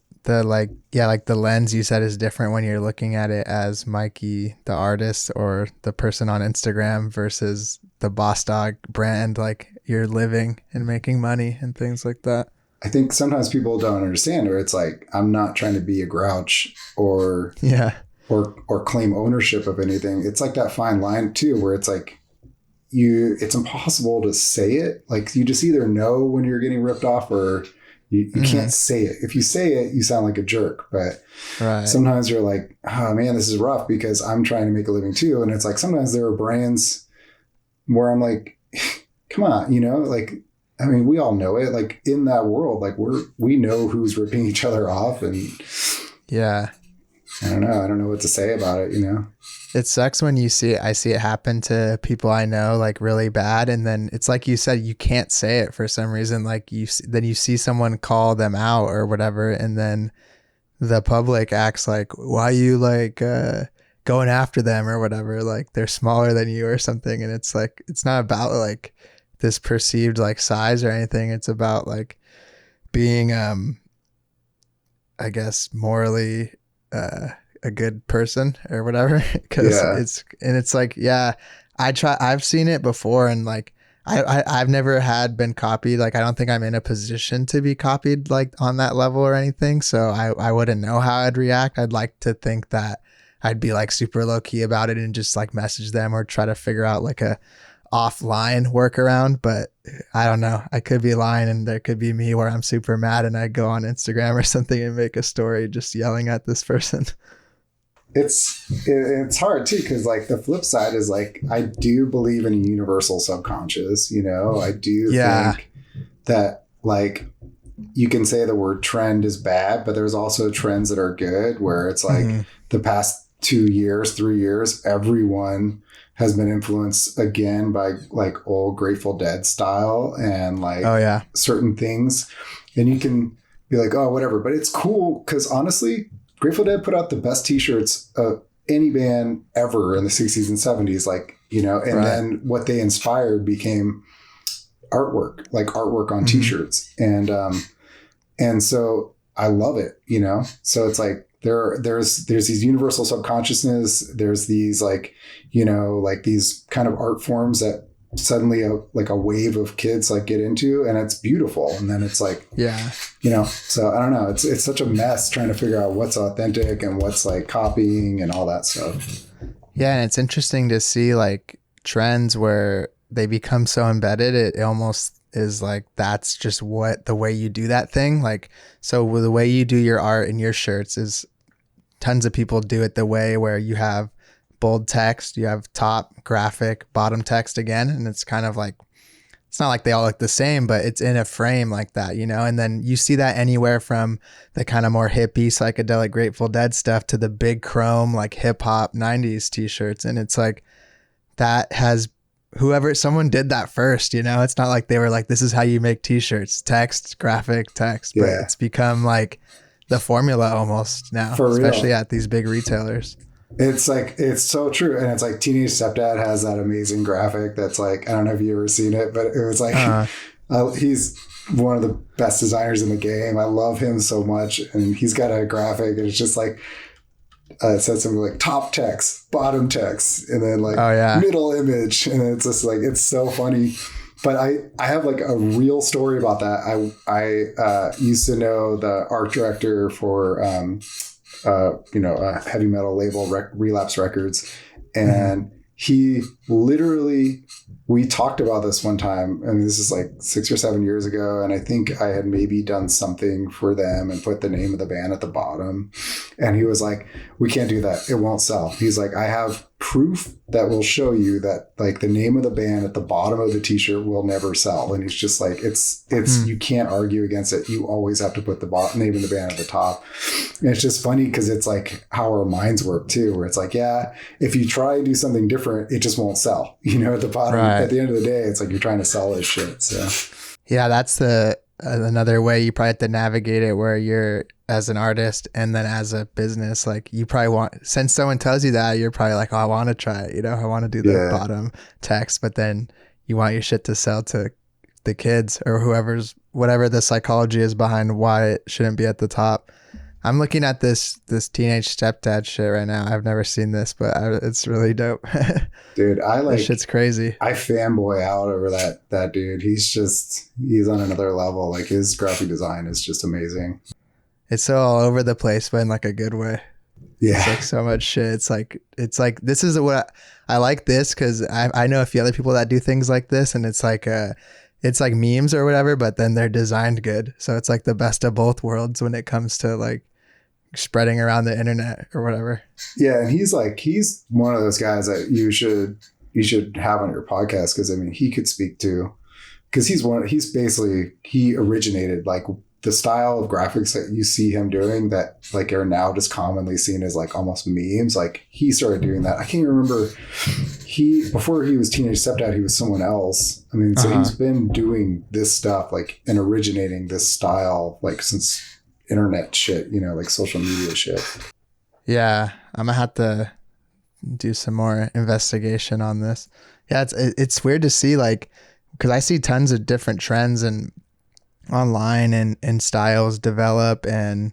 lens you said is different when you're looking at it as Mikey, the artist, or the person on Instagram versus the Bossdog brand, like you're living and making money and things like that. I think sometimes people don't understand, or it's like, I'm not trying to be a grouch or claim ownership of anything. It's like that fine line too, where it's like, it's impossible to say it. Like you just either know when you're getting ripped off or you can't say it. If you say it, you sound like a jerk. But sometimes you're like, oh man, this is rough because I'm trying to make a living too. And it's like, sometimes there are brands where I'm like, come on, like, I mean, we all know it. Like in that world, like we know who's ripping each other off. And I don't know what to say about it, It sucks when you see it. I see it happen to people I know, like really bad. And then it's like you said, you can't say it for some reason. Like then you see someone call them out or whatever. And then the public acts like, why are you like going after them or whatever? Like they're smaller than you or something. And it's like, it's not about like this perceived like size or anything. It's about like being, I guess, morally, a good person or whatever, because it's like, I've seen it before, and like I've never been copied. Like I don't think I'm in a position to be copied like on that level or anything, so I wouldn't know how I'd react. I'd like to think that I'd be like super low key about it and just like message them or try to figure out like a offline workaround, but I don't know. I could be lying, and there could be me where I'm super mad and I go on Instagram or something and make a story just yelling at this person. It's hard too, because like the flip side is like, I do believe in a universal subconscious. I do think that like you can say the word trend is bad, but there's also trends that are good, where it's like the past 2 years, 3 years, everyone has been influenced again by like old Grateful Dead style and like certain things. And you can be like, oh, whatever, but it's cool because honestly, Grateful Dead put out the best t-shirts of any band ever in the 60s and 70s, like, then what they inspired became artwork on t-shirts. And so I love it, so it's like, there's these universal subconsciousness. There's these like, like these kind of art forms that suddenly a wave of kids like get into, and it's beautiful. And then it's like, so I don't know. It's such a mess trying to figure out what's authentic and what's like copying and all that stuff. Yeah. And it's interesting to see like trends where they become so embedded. It almost is like, that's just what the way you do that thing. Like, so with the way you do your art and your shirts is tons of people do it the way where you have bold text, you have top graphic, bottom text again. And it's kind of like, it's not like they all look the same, but it's in a frame like that, you know? And then you see that anywhere from the kind of more hippie, psychedelic, Grateful Dead stuff to the big chrome, like hip hop 90s t-shirts. And it's like, that has someone did that first, you know? It's not like they were like, this is how you make t-shirts, text, graphic, text, but it's become like the formula almost now, especially at these big retailers. It's like, it's so true. And it's like Teenage Stepdad has that amazing graphic that's like, I don't know if you've ever seen it, but it was like, he's one of the best designers in the game. I love him so much. And he's got a graphic and it's just like, it says something like top text, bottom text, and then like middle image. And it's just like, it's so funny. But I have like a real story about that. I used to know the art director for, a heavy metal label, Relapse Records. And he literally, we talked about this one time, and this is like 6 or 7 years ago. And I think I had maybe done something for them and put the name of the band at the bottom. And he was like, we can't do that. It won't sell. He's like, I have proof that will show you that like the name of the band at the bottom of the t-shirt will never sell. And he's just like, it's you can't argue against it. You always have to put the name of the band at the top. And it's just funny because it's like how our minds work too, where it's like, yeah, if you try to do something different, it just won't sell, you know, at the bottom. At the end of the day, it's like you're trying to sell this shit. So yeah, that's another way you probably have to navigate it, where you're as an artist and then as a business, like you probably want, since someone tells you that, you're probably like, oh, I want to try it, you know, I want to do the bottom text, but then you want your shit to sell to the kids or whatever the psychology is behind why it shouldn't be at the top. I'm looking at this Teenage Stepdad shit right now. I've never seen this, but it's really dope. Dude, this shit's crazy. I fanboy out over that dude. He's on another level. Like his graphic design is just amazing. It's so all over the place, but in like a good way. Yeah. It's like so much shit. It's like this is what I like this, because I know a few other people that do things like this, and it's like memes or whatever, but then they're designed good. So it's like the best of both worlds when it comes to like spreading around the internet or whatever. Yeah, and he's one of those guys that you should have on your podcast, because I mean he could speak to, because he originated like the style of graphics that you see him doing that like are now just commonly seen as like almost memes. Like he started doing that. I can't remember, before he was Teenage Stepdad, he was someone else. I mean, so he's been doing this stuff like and originating this style like since internet shit, you know, like social media shit. Yeah, I'm gonna have to do some more investigation on this. Yeah, it's weird to see, like, because I see tons of different trends and online and styles develop, and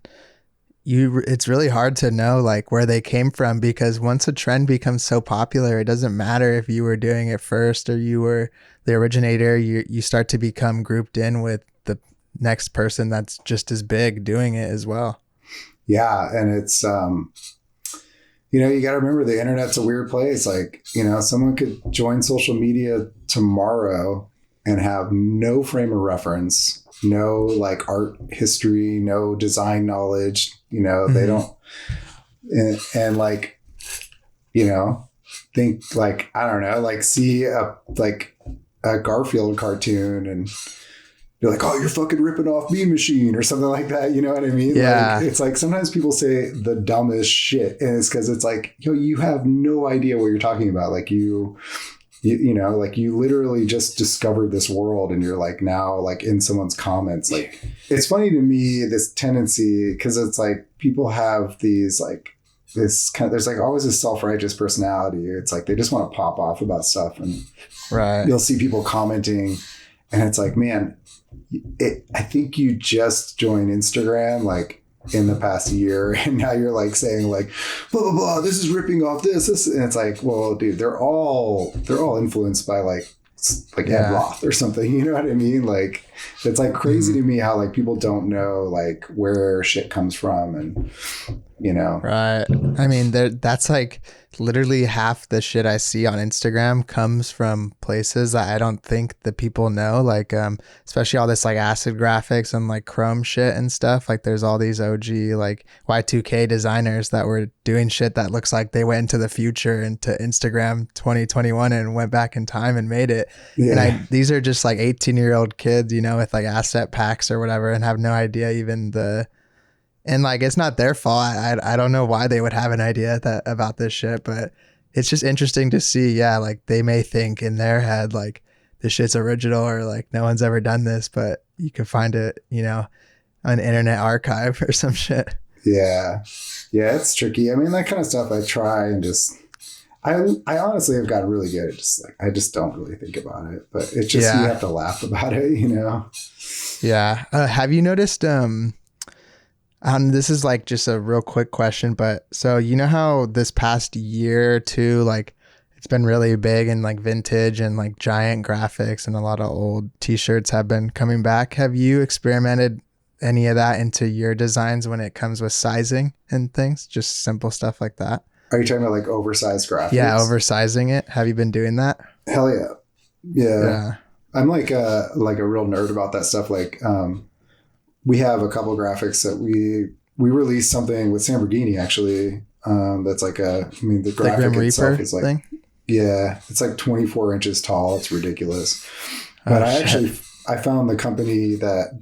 it's really hard to know like where they came from, because once a trend becomes so popular, it doesn't matter if you were doing it first or you were the originator. You start to become grouped in with the next person that's just as big doing it as well. Yeah, and it's you know, you got to remember the internet's a weird place. Like, you know, someone could join social media tomorrow and have no frame of reference, no like art history, no design knowledge, you know, they don't, and like, you know, think like, I don't know, like see a Garfield cartoon and be like, oh, you're fucking ripping off Mean Machine or something like that. You know what I mean? Yeah. Like, it's like sometimes people say the dumbest shit, and it's because it's like, you have no idea what you're talking about. Like you know, like you literally just discovered this world, and you're like now like in someone's comments. Like it's funny to me, this tendency, because it's like people have these like this kind of, there's like always a self-righteous personality. It's like they just want to pop off about stuff, and you'll see people commenting, and it's like, man, I think you just joined Instagram like in the past year, and now you're like saying like blah blah blah, this is ripping off this, and it's like, well, dude, they're all influenced by like Ed Roth or something, you know what I mean? Like it's like crazy to me how like people don't know like where shit comes from, and you know? Right. I mean, that's like literally half the shit I see on Instagram comes from places that I don't think the people know. Like, especially all this like acid graphics and like chrome shit and stuff. Like there's all these OG like Y2K designers that were doing shit that looks like they went into the future, into Instagram 2021 and went back in time and made it. Yeah. And these are just like 18-year-old kids, you know, with like asset packs or whatever, and have no idea even and like, it's not their fault. I don't know why they would have an idea about this shit, but it's just interesting to see. Yeah. Like they may think in their head, like this shit's original or like no one's ever done this, but you can find it, you know, on Internet Archive or some shit. Yeah. Yeah. It's tricky. I mean, that kind of stuff I try and just, I honestly have gotten really good at just like, I just don't really think about it, but it's just, you have to laugh about it, you know? Yeah. Have you noticed, this is like just a real quick question, but so you know how this past year or two, like it's been really big in like vintage and like giant graphics, and a lot of old t-shirts have been coming back. Have you experimented any of that into your designs when it comes with sizing and things? Just simple stuff like that. Are you talking about like oversized graphics? Yeah, oversizing it. Have you been doing that? Hell yeah. Yeah. I'm like a real nerd about that stuff. Like, we have a couple graphics that we released something with Lamborghini actually. That's like the graphic Grim itself Reaper is like, thing? Yeah, it's like 24 inches tall. It's ridiculous. But I found the company that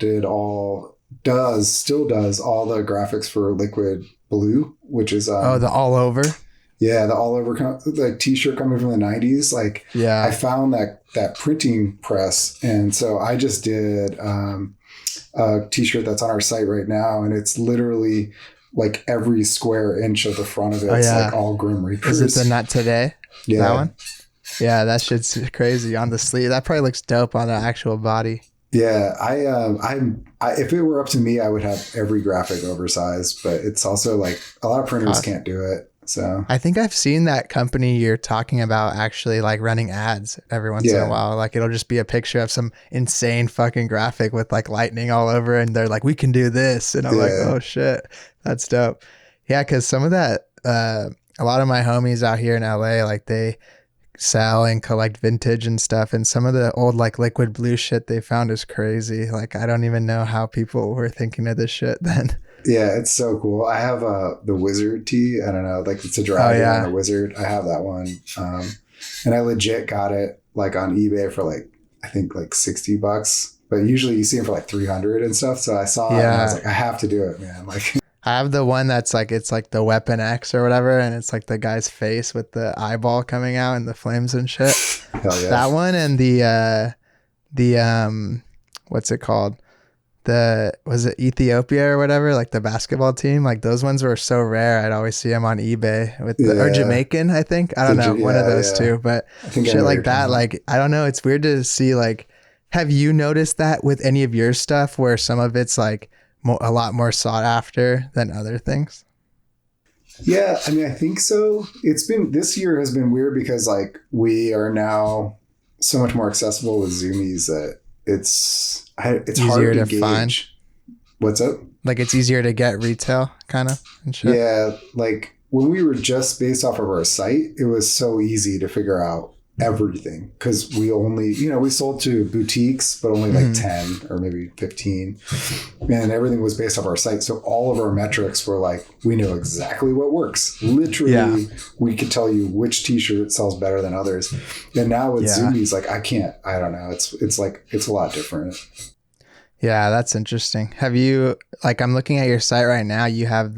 still does all the graphics for Liquid Blue, which is, the all over. Yeah, the all over like t-shirt coming from the 90s. Like, yeah, I found that printing press, and so I just did a t-shirt that's on our site right now, and it's literally like every square inch of the front of it. It's like all Grim Reapers. Is it the Not Today? Yeah, that one. Yeah, that shit's crazy on the sleeve. That probably looks dope on the actual body. Yeah, I if it were up to me, I would have every graphic oversized, but it's also like a lot of printers can't do it. So I think I've seen that company you're talking about actually like running ads every once in a while. Like it'll just be a picture of some insane fucking graphic with like lightning all over, and they're like, we can do this. And I'm like, oh shit, that's dope. Yeah, because some of that, a lot of my homies out here in LA, like they sell and collect vintage and stuff, and some of the old like Liquid Blue shit they found is crazy. Like I don't even know how people were thinking of this shit then. Yeah, it's so cool. I have the Wizard tee. I don't know, like it's a dragon and a wizard. I have that one, and I legit got it like on eBay for like I think like $60, but usually you see them for like 300 and stuff. So I saw it and I was like, I have to do it, man. Like I have the one that's like, it's like the Weapon X or whatever, and it's like the guy's face with the eyeball coming out and the flames and shit. Hell yeah. That one and the what's it called? Was it Ethiopia or whatever? Like the basketball team? Like those ones were so rare. I'd always see them on eBay with or Jamaican, I think. I don't know. One of those two, but shit like that. Like, I don't know. It's weird to see, like, have you noticed that with any of your stuff where some of it's like a lot more sought after than other things? Yeah, I mean, I think so. This year has been weird because like we are now so much more accessible with Zumiez that it's easier hard to gauge. Find. What's up? Like it's easier to get retail kind of and shit. Yeah, like when we were just based off of our site, it was so easy to figure out everything because we only, we sold to boutiques, but only like 10 or maybe 15, and everything was based off our site. So all of our metrics were like, we know exactly what works. Literally, we could tell you which t-shirt sells better than others. And now with Zumiez, like I don't know. It's like, it's a lot different. Yeah, that's interesting. Have you, like, I'm looking at your site right now. You have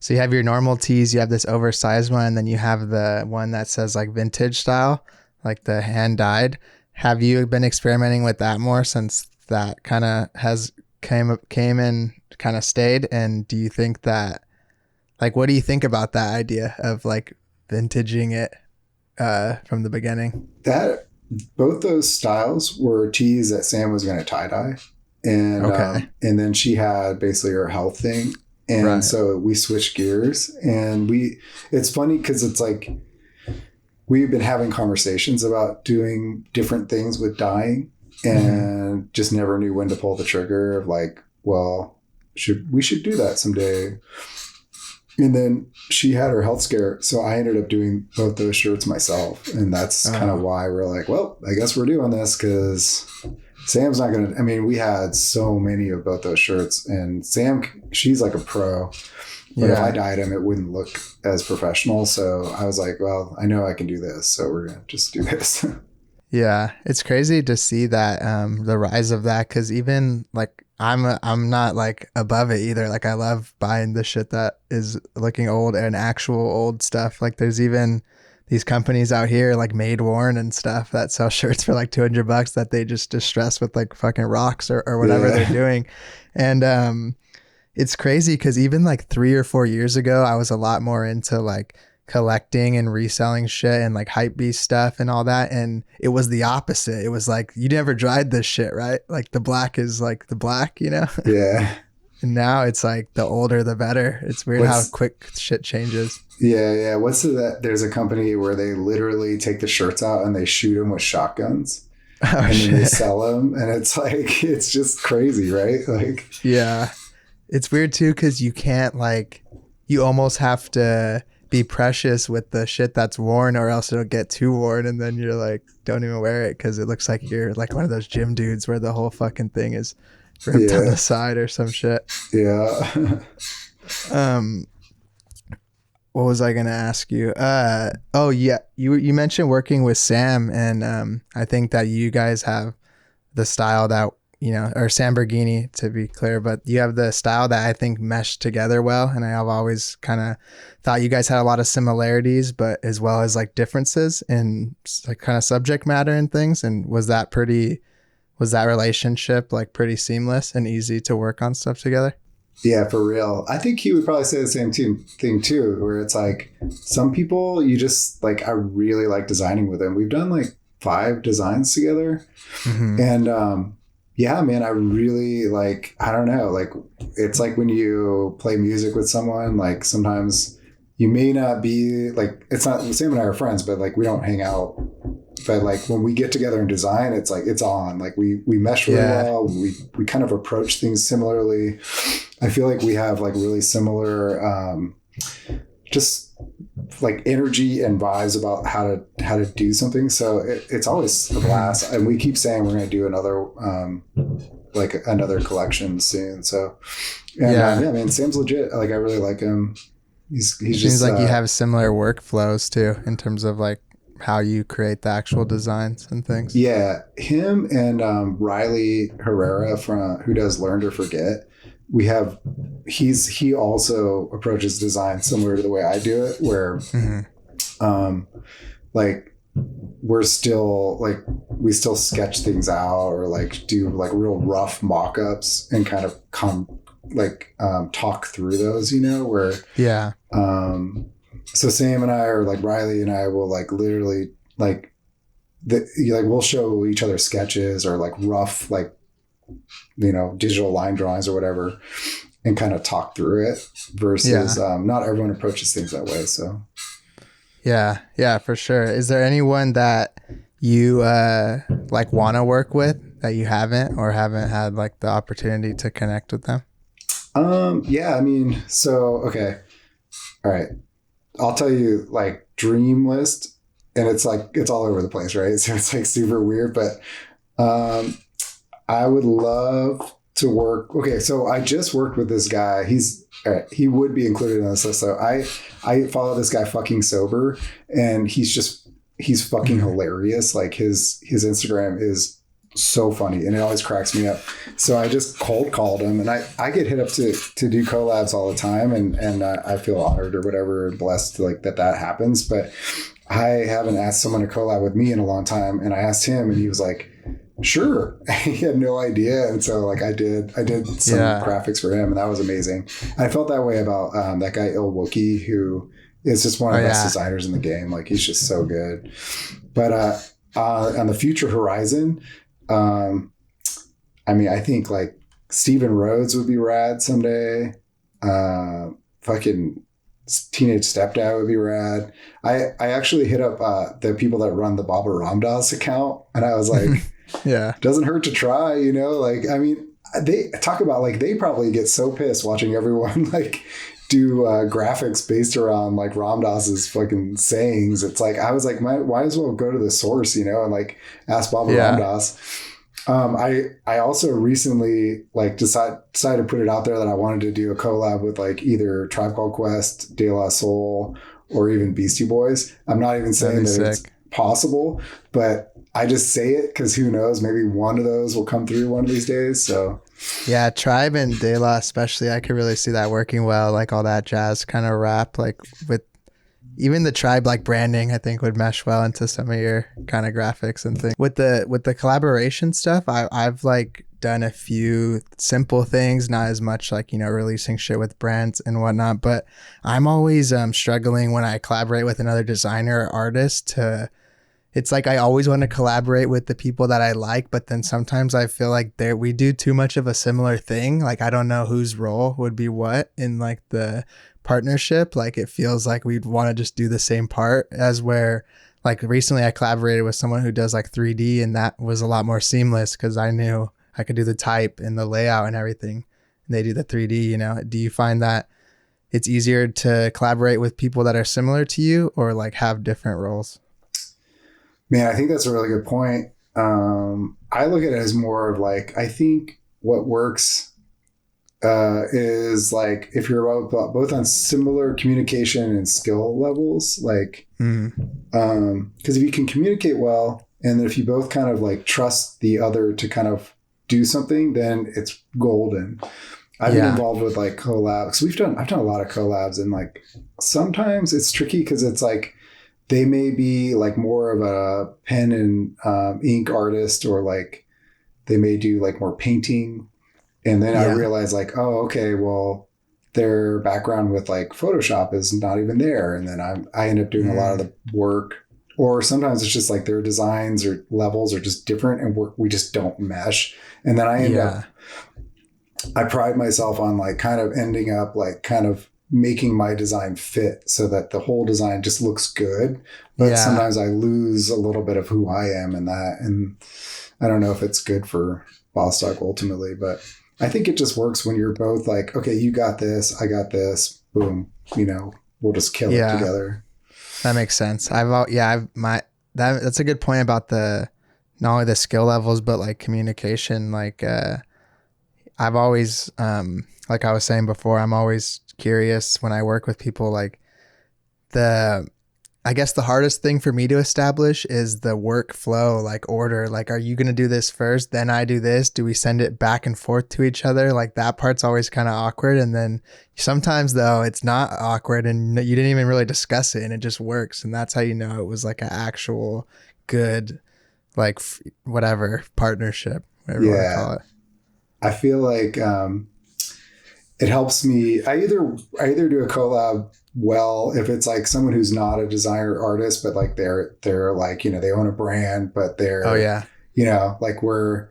so you have your normal tees, you have this oversized one, and then you have the one that says like vintage style, like the hand dyed. Have you been experimenting with that more since that kind of has came and kind of stayed? And do you think that, like, what do you think about that idea of like vintaging it from the beginning? Both those styles were tees that Sam was going to tie dye. And and then she had basically her health thing, and so we switched gears. And it's funny because it's like we've been having conversations about doing different things with dyeing, and just never knew when to pull the trigger of like, well, we should do that someday. And then she had her health scare. So I ended up doing both those shirts myself. And that's kind of why we're like, well, I guess we're doing this because Sam's not going to, I mean, we had so many of both those shirts and Sam, she's like a pro, but if I dyed him, it wouldn't look as professional. So I was like, well, I know I can do this. So we're going to just do this. Yeah. It's crazy to see that, the rise of that. Cause even like, I'm not like above it either. Like I love buying the shit that is looking old and actual old stuff. Like there's even these companies out here like Made Worn and stuff that sell shirts for like $200 that they just distress with like fucking rocks or whatever they're doing. And it's crazy because even like 3 or 4 years ago, I was a lot more into like collecting and reselling shit and like hype beast stuff and all that. And it was the opposite. It was like, you never dried this shit, right? Like the black is like the black, you know? Yeah. And now it's like the older, the better. It's weird how quick shit changes. Yeah. Yeah. There's a company where they literally take the shirts out and they shoot them with shotguns and then they sell them. And it's like, it's just crazy, right? Like, yeah, it's weird too. Cause you can't like, you almost have to be precious with the shit that's worn or else it'll get too worn and then you're like don't even wear it because it looks like you're like one of those gym dudes where the whole fucking thing is ripped on the side or some shit. Yeah. What was I gonna ask you? Oh yeah, you mentioned working with Sam and I think that you guys have the style that or Samberghini to be clear, but you have the style that I think meshed together well. And I have always kind of thought you guys had a lot of similarities, but as well as like differences in like kind of subject matter and things. And was that relationship like pretty seamless and easy to work on stuff together? Yeah, for real. I think he would probably say the same thing too, where it's like some people you just like, I really like designing with them. We've done like 5 designs together. Mm-hmm. And, yeah, man, I really like, I don't know, like, it's like when you play music with someone, like sometimes you may not be like, it's not, Sam and I are friends, but like we don't hang out. But like when we get together and design, it's like, it's on, like we mesh really well. We kind of approach things similarly. I feel like we have like really similar, just like energy and vibes about how to do something. So it's always a blast. And we keep saying we're going to do another collection soon. So yeah, man, Sam's legit. Like I really like him. He's seems just like you have similar workflows too in terms of like how you create the actual designs and things. Yeah, him and Riley Herrera who does Learn to Forget. He also approaches design similar to the way I do it, where like we still sketch things out or like do like real rough mock-ups and kind of talk through those, where so Sam and I, or like Riley and I, will like literally like we'll show each other sketches or like rough like digital line drawings or whatever and kind of talk through it versus not everyone approaches things that way. So yeah, for sure. Is there anyone that you like want to work with that you haven't had like the opportunity to connect with them? Yeah, I mean, so okay, all right, I'll tell you like dream list, and it's like it's all over the place, right? So it's like super weird, but I would love to work. Okay, so I just worked with this guy. He would be included in this list. So I follow this guy Fucking Sober, and he's fucking hilarious. Like his Instagram is so funny, and it always cracks me up. So I just cold called him, and I get hit up to do collabs all the time, and I feel honored or whatever and blessed like that happens. But I haven't asked someone to collab with me in a long time, and I asked him, and he was like, sure. He had no idea. And so like I did some graphics for him, and that was amazing. And I felt that way about that guy Il Wookie, who is just one of the best designers in the game. Like he's just so good. But on the future horizon, I mean, I think like Steven Rhodes would be rad someday. Fucking Teenage Stepdad would be rad. I actually hit up the people that run the Baba Ramdas account, and I was like, doesn't hurt to try, like, I mean, they talk about like they probably get so pissed watching everyone like do graphics based around like Ram Dass's fucking sayings. It's like, I was like, might as well go to the source, you know, and like ask Baba Ram Dass. I also recently like decided to put it out there that I wanted to do a collab with like either Tribe Called Quest, De La Soul, or even Beastie Boys. I'm not even saying that it's possible, but I just say it because who knows, maybe one of those will come through one of these days. So yeah, Tribe and De La especially, I could really see that working well, like all that jazz kind of rap, like with even the Tribe like branding, I think would mesh well into some of your kind of graphics and things. With the collaboration stuff, I've like done a few simple things, not as much like, you know, releasing shit with brands and whatnot, but I'm always struggling when I collaborate with another designer or artist to, it's like I always want to collaborate with the people that I like, but then sometimes I feel like we do too much of a similar thing. Like I don't know whose role would be what in like the partnership. Like it feels like we'd want to just do the same part, as where like recently I collaborated with someone who does like 3D, and that was a lot more seamless because I knew I could do the type and the layout and everything, and they do the 3D, you know. Do you find that it's easier to collaborate with people that are similar to you or like have different roles? Man, I think that's a really good point. I look at it as more of like, I think what works is like if you're both on similar communication and skill levels, like, because if you can communicate well, and if you both kind of like trust the other to kind of do something, then it's golden. I've been involved with like collabs. I've done a lot of collabs, and like sometimes it's tricky because it's like, they may be like more of a pen and ink artist, or like they may do like more painting. And then I realize like, oh, okay, well, their background with like Photoshop is not even there. And then I end up doing a lot of the work. Or sometimes it's just like their designs or levels are just different, and we just don't mesh. And then I end up, I pride myself on like kind of ending up like kind of making my design fit so that the whole design just looks good. But sometimes I lose a little bit of who I am in that. And I don't know if it's good for Bossdog ultimately, but I think it just works when you're both like, okay, you got this, I got this, boom, you know, we'll just kill it together. That makes sense. That's a good point about not only the skill levels, but like communication. Like, I've always, like I was saying before, I'm always curious when I work with people, like I guess the hardest thing for me to establish is the workflow, like order. Like, are you going to do this first? Then I do this. Do we send it back and forth to each other? Like that part's always kind of awkward. And then sometimes though, it's not awkward and you didn't even really discuss it and it just works. And that's how you know it was like an actual good, like whatever partnership, whatever you want to call it. I feel like, it helps me. I either do a collab well if it's like someone who's not a designer or artist, but like they're like, you know, they own a brand, but they're, you know, like we're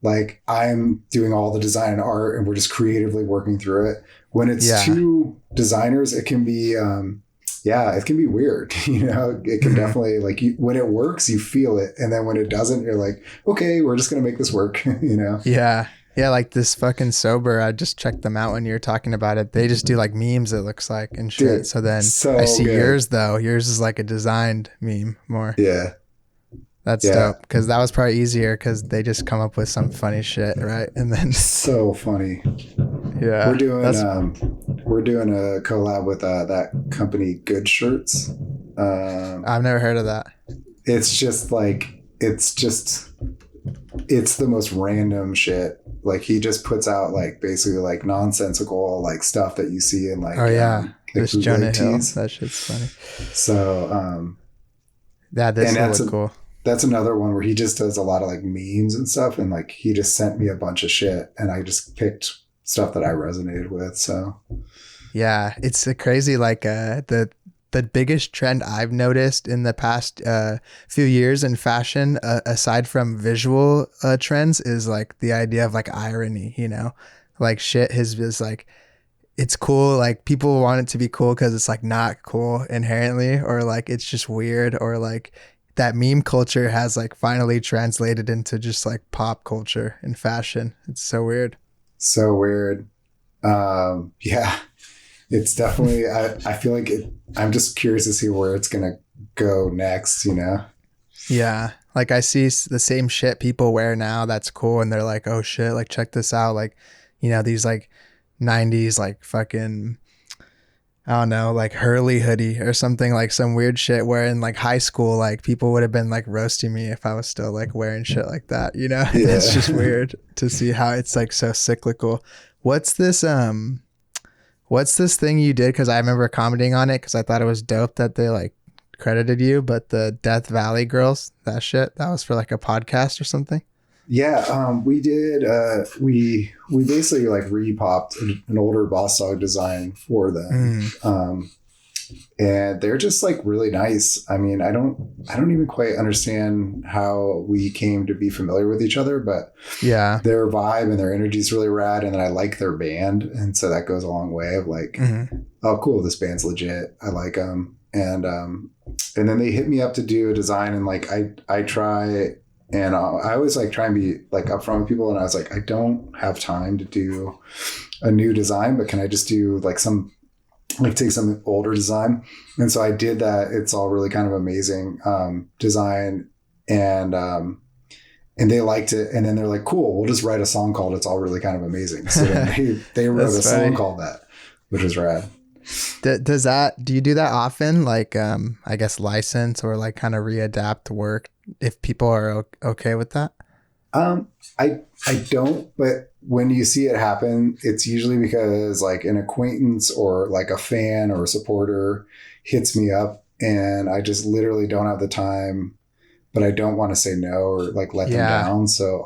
like, I'm doing all the design and art and we're just creatively working through it. When it's two designers, it can be, it can be weird. You know, it can definitely like when it works, you feel it. And then when it doesn't, you're like, okay, we're just going to make this work, you know? Yeah. Yeah, like this fucking Sober, I just checked them out when you were talking about it. They just do like memes, it looks like, and shit. Dude, so then I see yours though. Yours is like a designed meme more. Yeah. That's dope. Because that was probably easier because they just come up with some funny shit, right? And then so funny. Yeah. We're doing a collab with that company, Good Shirts. I've never heard of that. It's the most random shit. Like he just puts out like basically like nonsensical like stuff that you see in like this Jonah Hill. That shit's funny. So this will look cool. That's another one where he just does a lot of like memes and stuff, and like he just sent me a bunch of shit and I just picked stuff that I resonated with. So yeah, it's a crazy like the biggest trend I've noticed in the past few years in fashion, aside from visual trends, is like the idea of like irony, you know, like shit is like, it's cool. Like people want it to be cool because it's like not cool inherently, or like it's just weird, or like that meme culture has like finally translated into just like pop culture and fashion. It's so weird. So weird. Yeah. it's definitely, I feel like I'm just curious to see where it's going to go next, you know? Yeah. Like I see the same shit people wear now. That's cool. And they're like, oh shit, like check this out. Like, you know, these like 90s, like fucking, I don't know, like Hurley hoodie or something, like some weird shit where in like high school, like people would have been like roasting me if I was still like wearing shit like that, you know? Yeah. It's just weird to see how it's like so cyclical. What's this thing you did? Cause I remember commenting on it cause I thought it was dope that they like credited you, but the Death Valley Girls, that shit, that was for like a podcast or something. Yeah, we did. We basically like repopped an older Bossdog design for them, and they're just like really nice. I mean, I don't even quite understand how we came to be familiar with each other, but yeah, their vibe and their energy is really rad, and then I like their band, and so that goes a long way of like, oh, cool, this band's legit. I like them, and then they hit me up to do a design, and like I try. And I always like try and be like upfront with people. And I was like, I don't have time to do a new design, but can I just do like take some older design? And so I did that. It's all really kind of amazing design. And they liked it. And then they're like, cool, we'll just write a song called It's All Really Kind of Amazing. So then they wrote a song called that, which was rad. Do you do that often? Like, I guess license or like kind of readapt work if people are okay with that? I don't, but when you see it happen, it's usually because like an acquaintance or like a fan or a supporter hits me up and I just literally don't have the time, but I don't want to say no or like let them down. So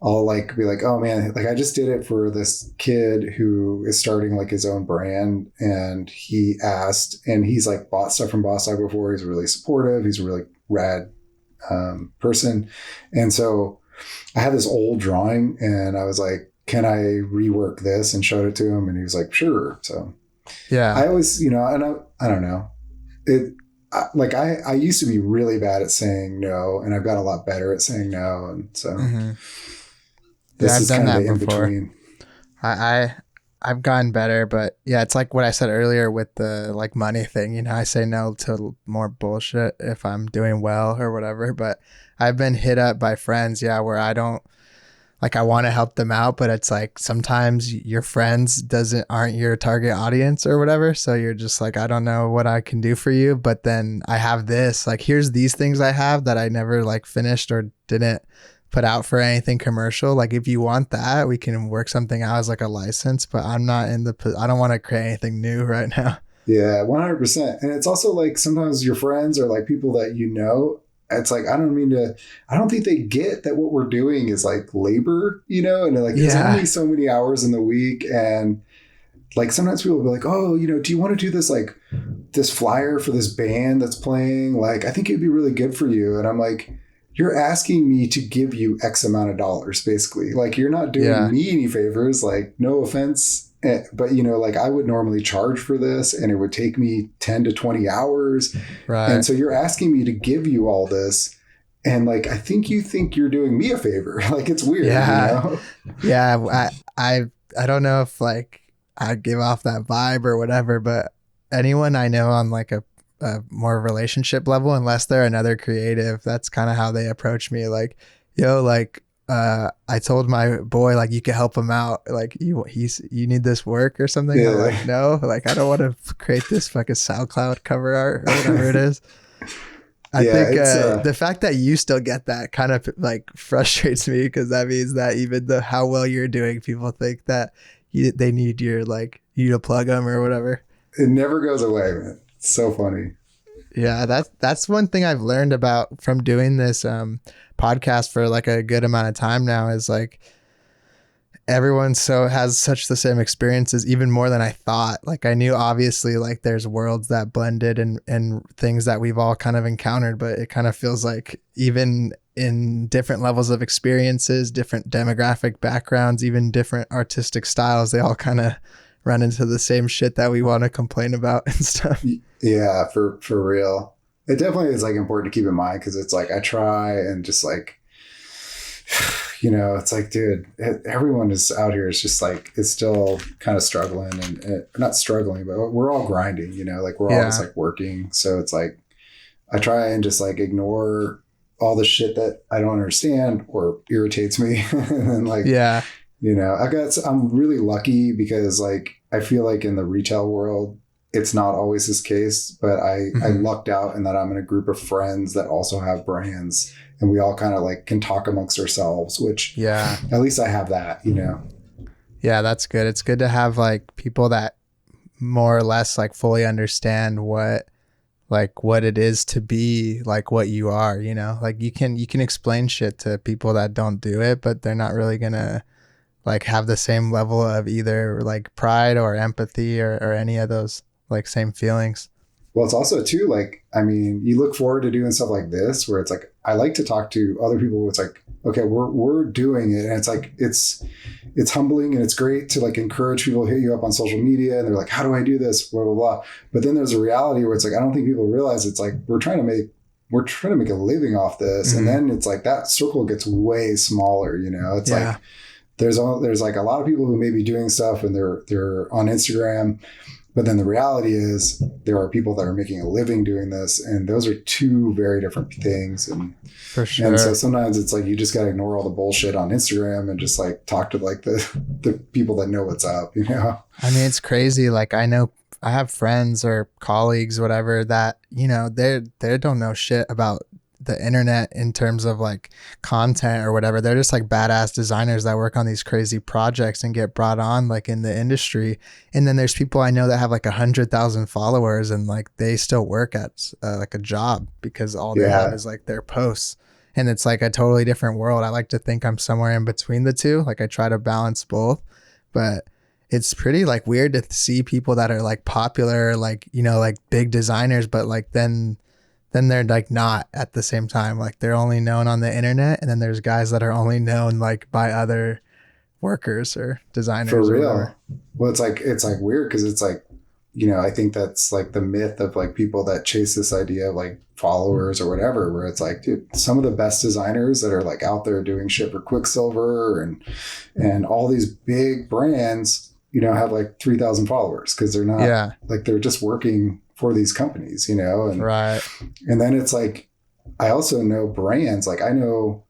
I'll like be like, oh man, like I just did it for this kid who is starting like his own brand, and he asked, and he's like bought stuff from Bossdog before. He's really supportive. He's a really rad person. And so I had this old drawing and I was like, can I rework this, and showed it to him, and he was like, sure. So yeah, I always, you know, and I don't know, I used to be really bad at saying no, and I've got a lot better at saying no. And so this is kind of the in-between. I've gotten better, but yeah, it's like what I said earlier with the like money thing, you know, I say no to more bullshit if I'm doing well or whatever, but I've been hit up by friends, where I don't, like I want to help them out, but it's like sometimes your friends aren't your target audience or whatever. So you're just like, I don't know what I can do for you, but then I have this, like, here's these things I have that I never like finished or didn't put out for anything commercial. Like if you want that, we can work something out as like a license, but I'm not I don't want to create anything new right now. Yeah, 100%. And it's also like sometimes your friends are like people that you know. It's like, I don't think they get that what we're doing is like labor, you know, and like there's only so many hours in the week. And like sometimes people will be like, oh, you know, do you want to do this, like this flyer for this band that's playing? Like, I think it'd be really good for you. And I'm like, you're asking me to give you X amount of dollars, basically. Like, you're not doing me any favors, like, no offense. But, you know, like I would normally charge for this and it would take me 10 to 20 hours. Right. And so you're asking me to give you all this. And like, I think you think you're doing me a favor. Like, it's weird. Yeah. You know? Yeah. I don't know if like I give off that vibe or whatever, but anyone I know on like a more relationship level, unless they're another creative, that's kind of how they approach me. Like, yo, like, I told my boy, like, you can help him out. Like you need this work or something. Yeah. I'm like, no, like, I don't want to create this fucking SoundCloud cover art or whatever it is. I think the fact that you still get that kind of like frustrates me, because that means that even how well you're doing, people think that they need you to plug them or whatever. It never goes away, man. It's so funny. Yeah, that's one thing I've learned about from doing this podcast for like a good amount of time now, is like everyone has such the same experiences, even more than I thought. Like I knew obviously like there's worlds that blended and things that we've all kind of encountered, but it kind of feels like even in different levels of experiences, different demographic backgrounds, even different artistic styles, they all kind of run into the same shit that we want to complain about and stuff. Yeah, for real. It definitely is like important to keep in mind, because it's like I try and just like, you know, it's like, dude, everyone is out here is just like, it's still kind of struggling and not struggling, but we're all grinding, you know, like we're all just like working. So it's like, I try and just like ignore all the shit that I don't understand or irritates me. And like, you know, I'm really lucky because like, I feel like in the retail world, it's not always this case, but I lucked out in that I'm in a group of friends that also have brands and we all kind of like can talk amongst ourselves, which at least I have that, you know? Yeah, that's good. It's good to have like people that more or less like fully understand what it is to be like what you are, you know, like you can explain shit to people that don't do it, but they're not really gonna like have the same level of either like pride or empathy or any of those like same feelings. Well, it's also too, like, I mean, you look forward to doing stuff like this where it's like, I like to talk to other people. It's like, okay, we're doing it. And it's like, it's humbling and it's great to like encourage people to hit you up on social media. And they're like, how do I do this? Blah, blah, blah. But then there's a reality where it's like, I don't think people realize it's like, we're trying to make a living off this. And then it's like that circle gets way smaller, you know, it's like, there's like a lot of people who may be doing stuff and they're on Instagram. But then the reality is there are people that are making a living doing this. And those are two very different things. And for sure. And so sometimes it's like, you just got to ignore all the bullshit on Instagram and just like talk to like the people that know what's up, you know? I mean, it's crazy. Like I know I have friends or colleagues, whatever, that, you know, they don't know shit about the internet in terms of like content or whatever. They're just like badass designers that work on these crazy projects and get brought on like in the industry. And then there's people I know that have like 100,000 followers and like they still work at like a job because all they have is like their posts. And it's like a totally different world. I like to think I'm somewhere in between the two. Like I try to balance both, but it's pretty like weird to see people that are like popular, like, you know, like big designers, but like then they're like not at the same time. Like they're only known on the internet. And then there's guys that are only known like by other workers or designers. For real. Whatever. Well, it's like weird because it's like, you know, I think that's like the myth of like people that chase this idea of like followers or whatever, where it's like, dude, some of the best designers that are like out there doing shit for Quicksilver and all these big brands, you know, have like 3,000 followers because they're not like they're just working for these companies, you know? And, and then it's like, I also know brands, like I know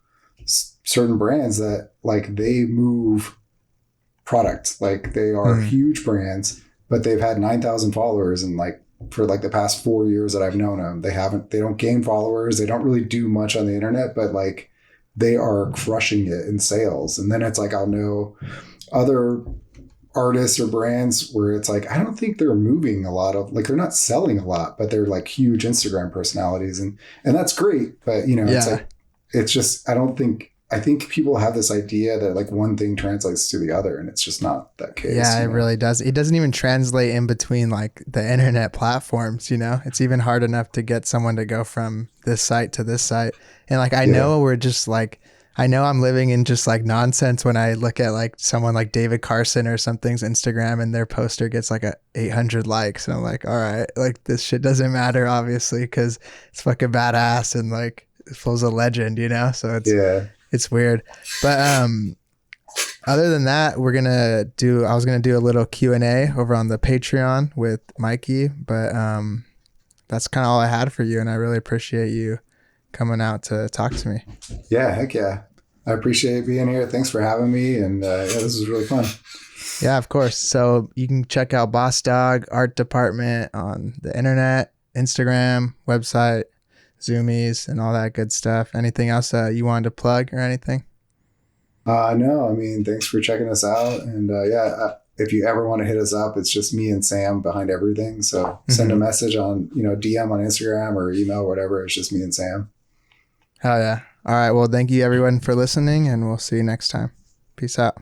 certain brands that like they move product, like they are huge brands, but they've had 9,000 followers. And like, for like the past 4 years that I've known them, they don't gain followers. They don't really do much on the internet, but like they are crushing it in sales. And then it's like, I'll know other artists or brands where it's like, I don't think they're moving a lot of, like, they're not selling a lot, but they're like huge Instagram personalities. And that's great. But, you know, it's like, it's just, I think people have this idea that like one thing translates to the other, and it's just not that case. Yeah, it really does. It doesn't even translate in between like the internet platforms, you know? It's even hard enough to get someone to go from this site to this site. And like, I know we're just like, I know I'm living in just like nonsense when I look at like someone like David Carson or something's Instagram and their poster gets like 800 likes. And I'm like, all right, like this shit doesn't matter obviously because it's fucking badass and like Phil's a legend, you know? So it's weird. But other than that, I was going to do a little Q&A over on the Patreon with Mikey, but that's kind of all I had for you. And I really appreciate you coming out to talk to me. Yeah, heck yeah. I appreciate being here. Thanks for having me. And this was really fun. Yeah, of course. So you can check out Bossdog Art Department on the internet, Instagram, website, Zumiez, and all that good stuff. Anything else you wanted to plug or anything? No, I mean, thanks for checking us out. And if you ever want to hit us up, it's just me and Sam behind everything. So send a message on, you know, DM on Instagram or email or whatever. It's just me and Sam. Hell yeah. All right. Well, thank you everyone for listening, and we'll see you next time. Peace out.